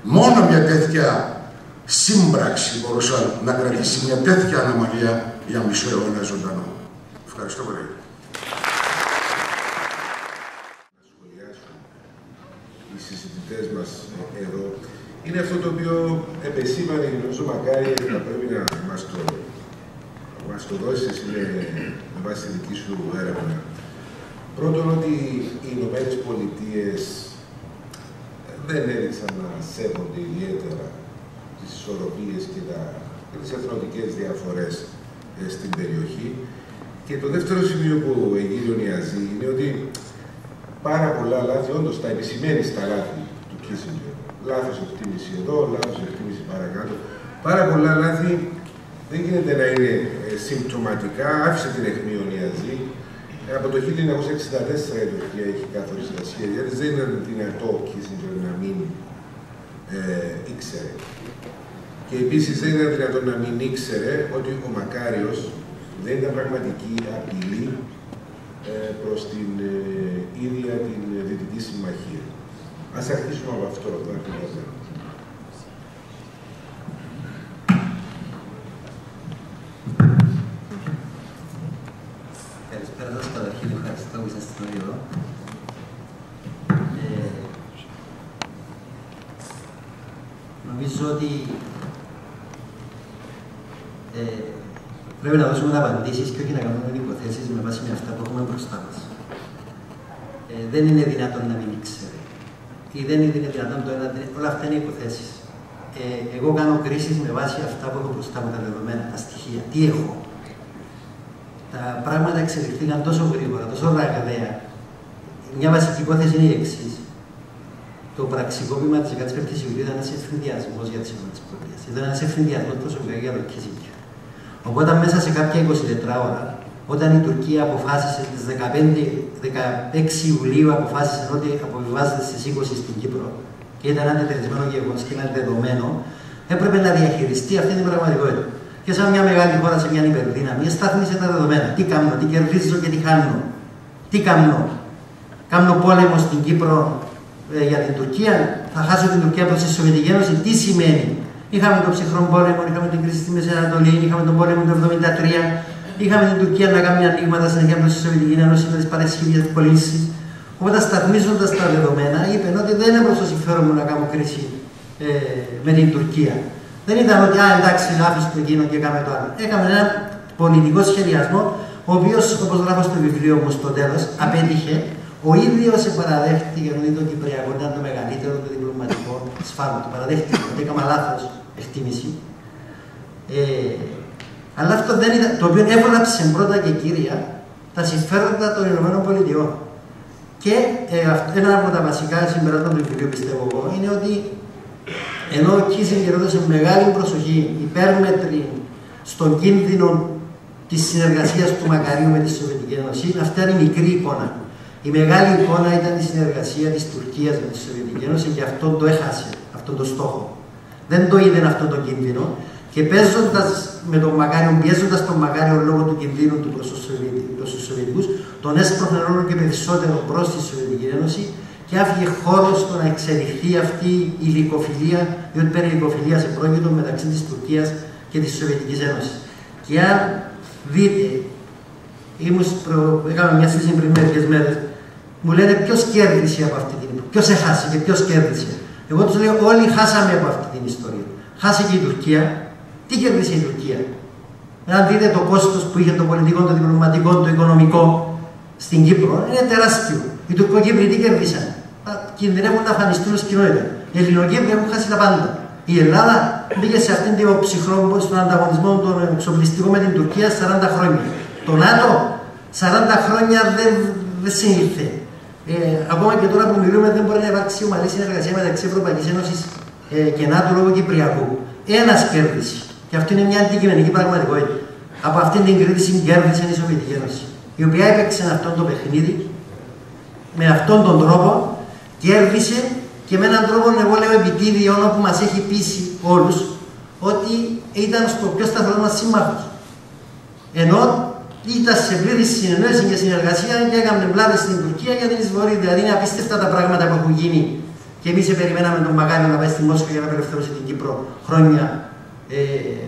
Speaker 4: Μόνο μια τέτοια σύμπραξη μπορούσε να κρατήσει μια τέτοια αναμαλία για μισό αιώνα ζωντανό. Ευχαριστώ πολύ.
Speaker 5: Οι συζητητές μας εδώ είναι αυτό το οποίο επεσήμανε νομίζω Μακάρη και θα πρέπει να μας το δώσεις με βάση τη δική σου έρευνα. Πρώτον, ότι οι Ηνωμένες Πολιτείες δεν έδειξαν να σέβονται ιδιαίτερα τις ισορροπίες και τις εθνοτικές διαφορές στην περιοχή Και το δεύτερο σημείο που γυρονιάζει είναι ότι πάρα πολλά λάθη, όντως τα επισημαίνει στα λάθη του Κίσινγκερ. Λάθος εκτίμηση εδώ, λάθος εκτίμηση παρακάτω. Πάρα πολλά λάθη δεν γίνεται να είναι συμπτωματικά, άφησε την αιχμιονιαζή. Από το 1964 η Τουρκία έχει καθορίσει τα σχέδια της, δεν ήταν δυνατό ο Κίσινγκερ να μην ήξερε. Και επίσης δεν ήταν δυνατό να μην ήξερε ότι ο Μακάριος δεν ήταν πραγματική απειλή προς την ίδια την Δυτική Συμμαχία. Ας αρχίσουμε από αυτό.
Speaker 6: Καλησπέρα σας. Καταρχήν ευχαριστώ που είσαστε εδώ. Νομίζω ότι πρέπει να δώσουμε απαντήσεις και όχι να κάνουμε υποθέσεις με βάση με αυτά που έχουμε μπροστά μας. Δεν είναι δυνατόν να μην ήξερε. Ή δεν είναι δυνατόν το ένα. Όλα αυτά είναι υποθέσεις. Εγώ κάνω κρίσεις με βάση αυτά που έχω μπροστά μου, τα δεδομένα, τα στοιχεία. Τι έχω. Τα πράγματα εξελιχθήκαν τόσο γρήγορα, τόσο ραγδαία. Μια βασική υπόθεση είναι η εξής. Το πραξικόπημα της 15ης Ιουλίου ήταν ένας ευθυνδιασμός για τις ΗΠΑ. Ήταν ένας ευθυνδιασμός προσωπικά για το Κίσινγκερ. Οπότε μέσα σε κάποια 24 ώρα, όταν η Τουρκία αποφάσισε στις 16 Ιουλίου αποφάσισε ότι αποβιβάζεται στις 20 στην Κύπρο και ήταν αντιτεθισμένο γεγονός και ήταν δεδομένο, έπρεπε να διαχειριστεί αυτή την πραγματικότητα. Και σαν μια μεγάλη χώρα σε μια υπερδύναμη, στάθμισε τα δεδομένα. Τι κάνω, τι κερδίζω και τι χάνω. Τι κάνω. Κάνω πόλεμο στην Κύπρο για την Τουρκία, θα χάσω την Τουρκία προς τη Σοβιετική Ένωση. Τι σημαίνει. Είχαμε τον ψυχρό πόλεμο, είχαμε την κρίση στη Μέση Ανατολή, είχαμε τον πόλεμο του 1973, είχαμε την Τουρκία να κάνει ανοίγματα συνέχεια προς τη Σοβιετική Ένωση με τις παρεσχήδιες πωλήσεις. Οπότε σταθμίζοντας τα δεδομένα, είπε ότι δεν είναι προς το συμφέρον μου να κάνω κρίση με την Τουρκία. Δεν ήταν ότι εντάξει, άφησε το εκείνο και έκαμε το άλλο. Έκαμε ένα πολιτικό σχεδιασμό, ο οποίος, όπως γράφω στο βιβλίο μου στο τέλος, απέτυχε. Ο ίδιος παραδέχτηκε ότι το Κυπριακό ήταν το μεγαλύτερο το διπλωματικό σφάλμα. Το παραδέχτηκε ότι έκαμε λάθος εκτίμηση. Αλλά αυτό δεν ήταν, το οποίο έβολαψε πρώτα και κύρια τα συμφέροντα των ΗΠΑ. Και ένα από τα βασικά συμπεράσματα του βιβλίου, πιστεύω εγώ, είναι ότι ενώ ο Κίσινγκερ έδωσε μεγάλη προσοχή υπέρμετρη στον κίνδυνο της συνεργασίας του Μακαρίου με τη Σοβιετική Ένωση, αυτή είναι η μικρή εικόνα. Η μεγάλη εικόνα ήταν η συνεργασία της Τουρκίας με τη Σοβιετική Ένωση και αυτό το έχασε, αυτόν τον στόχο. Δεν το είδε αυτόν τον κίνδυνο και παίζοντας με τον Μακάριο, πιέζοντας τον Μακάριο λόγω του κινδύνου του προς τους Σοβιετικούς, τον έσπροχνε όλο και περισσότερο προς τη Σοβιετική Ένωση και άφηγε χώρο στο να εξελιχθεί αυτή η λυκοφιλία, διότι περί λυκοφιλία σε πρόκειτο μεταξύ της Τουρκίας και της Σοβιετικής Ένωσης. Και αν δείτε, έκανα μια συζήτηση πριν μερικές μέρες, μου λένε ποιος κέρδισε από αυτή την ιστορία, ποιος έχασε και ποιος κέρδισε. Εγώ τους λέω όλοι χάσαμε από αυτή την ιστορία. Χάσε και η Τουρκία. Τι κέρδισε η Τουρκία. Αν δείτε το κόστος που είχε το πολιτικό, το διπλωματικό, το οικονομικό στην Κύπρο, είναι τεράστιο. Οι Τουρκοκύπροι τι κέρδισαν. Κινδυνεύουν να αφανιστούν ως κοινότητα. Οι Ελληνοκύπροι έχουν χάσει τα πάντα. Η Ελλάδα μπήκε σε αυτήν την ψυχρό στον ανταγωνισμό των εξοπλιστικών με την Τουρκία 40 χρόνια. Το ΝΑΤΟ 40 χρόνια δεν συνήλθε. Ακόμα και τώρα που μιλούμε, δεν μπορεί να υπάρξει ομαλή συνεργασία μεταξύ Ευρωπαϊκής Ένωσης και ΝΑΤΟ λόγω Κυπριακού. Ένας κέρδισε. Και αυτή είναι μια αντικειμενική πραγματικότητα. Από αυτήν την κρίση κέρδισε η Σοβιετική Ένωση, η οποία έπαιξε αυτό το παιχνίδι με αυτόν τον τρόπο, κέρδισε και με έναν τρόπο, εγώ λέω επιτίδιο, που μας έχει πείσει όλους ότι ήταν στο πιο σταθερό μας σύμμαχος. Ενώ ήταν σε πλήρη συνεννόηση και συνεργασία και έκαμε πλάτες στην Τουρκία για την εισβολή. Δηλαδή είναι απίστευτα τα πράγματα που έχουν γίνει. Και εμείς περιμέναμε τον Μακάριο να πάει στη Μόσχα για να απελευθερώσει την Κύπρο χρόνια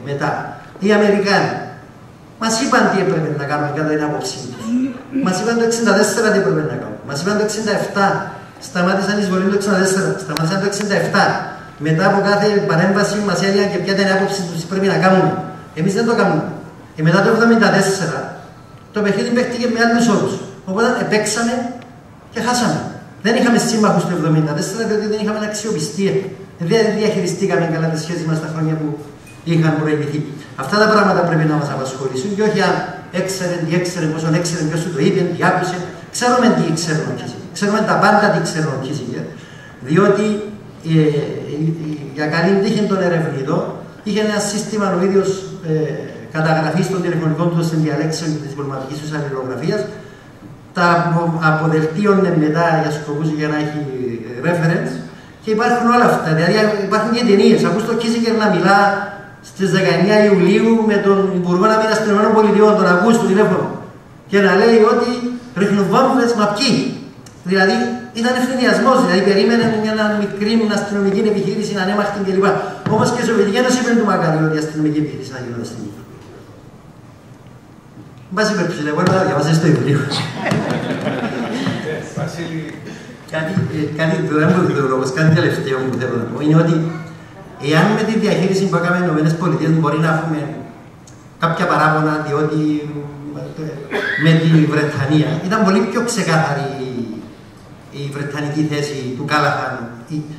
Speaker 6: μετά. Οι Αμερικάνοι μας είπαν τι έπρεπε να κάνουμε κατά την άποψή τους. Μας είπαν το 1964 τι έπρεπε να κάνουμε. Μας είπαν το 1967. Σταμάτησαν η εισβολή το 1964. Σταμάτησαν το 1967. Μετά από κάθε παρέμβαση μας έλεγαν και ποια ήταν η άποψη τους τι πρέπει να κάνουμε. Εμείς δεν το κάνουμε. Και μετά το 1974 το παιχνίδι παίχτηκε με άλλους όρους. Οπότε παίξαμε και χάσαμε. Δεν είχαμε σύμμαχους το 1974 διότι δεν είχαμε αξιοπιστία. Δεν διαχειριστήκαμε καλά τις σχέσεις μας τα χρόνια που είχαν προηγηθεί. Αυτά τα πράγματα πρέπει να μας απασχολήσουν και όχι αν έξερε, πόσο έξερε, ποιος του το είπε, τι άκουσε. Ξέρουμε τι ξέρουν ο Κίσικερ. Ξέρουμε τα πάντα τι ξέρουν ο Κίσικερ. Διότι για καλή τύχη των ερευνητών είχε ένα σύστημα ο ίδιος καταγραφής των τηλεφωνικών του στην διαλέξεων και της διπλωματικής τους αλληλογραφίας. Τα αποδελτίωνε μετά για σκοπούς για να έχει reference και υπάρχουν όλα αυτά. Δηλαδή υπάρχουν και ταινίες. Ακούς το Κίσικερ να μιλά στις 19 Ιουλίου με τον Υπουργό Άμυνας των ΗΠΑ, τον ακούς του τηλέφωνο και να λέει ότι ρίχνουν βόμβες, μα ποιοι. Δηλαδή ήταν ευθυνιασμός, δηλαδή περίμενε μια μικρή αστυνομική επιχείρηση να ανέμαχτη κλπ. Όμως και η Σοβιετική Ένωση είπε του μακάρι ότι η αστυνομική επιχείρηση να γίνονται στην Κύπρο. Μπας υπερψηλέ, μπορεί να διαβάσεις το βιβλίο. Κάτι τελευταίο που θέλω να πω είναι ότι εάν με τη διαχείριση που έκαμε οι ΗΠΑ μπορεί να έχουμε κάποια παράπονα, διότι με τη Βρετανία ήταν πολύ πιο ξεκάθαρη η βρετανική θέση του Κάλαχαν.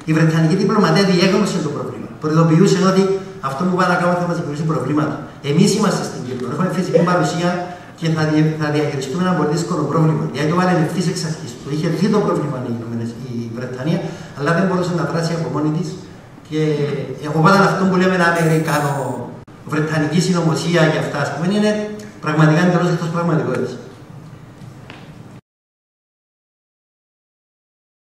Speaker 6: Η βρετανική διπλωματία διέγνωσε το πρόβλημα. Προειδοποιούσε ότι αυτό που πάει να κάνουμε θα μας δημιουργήσει προβλήματα. Εμείς είμαστε στην Κύπρο, έχουμε φυσική παρουσία και θα διαχειριστούμε ένα πολύ δύσκολο πρόβλημα. Γιατί το βάλε ευθύς εξ αρχής. Το είχε δει το πρόβλημα η Βρετανία, αλλά δεν μπορούσε να δράσει από μόνη της. Και εγώ πάντα αυτό που λέμε Αμερικάνο-Βρετανική συνωμοσία και αυτά, ας πούμε, είναι πραγματικά εντελώς εκτός πραγματικότητας.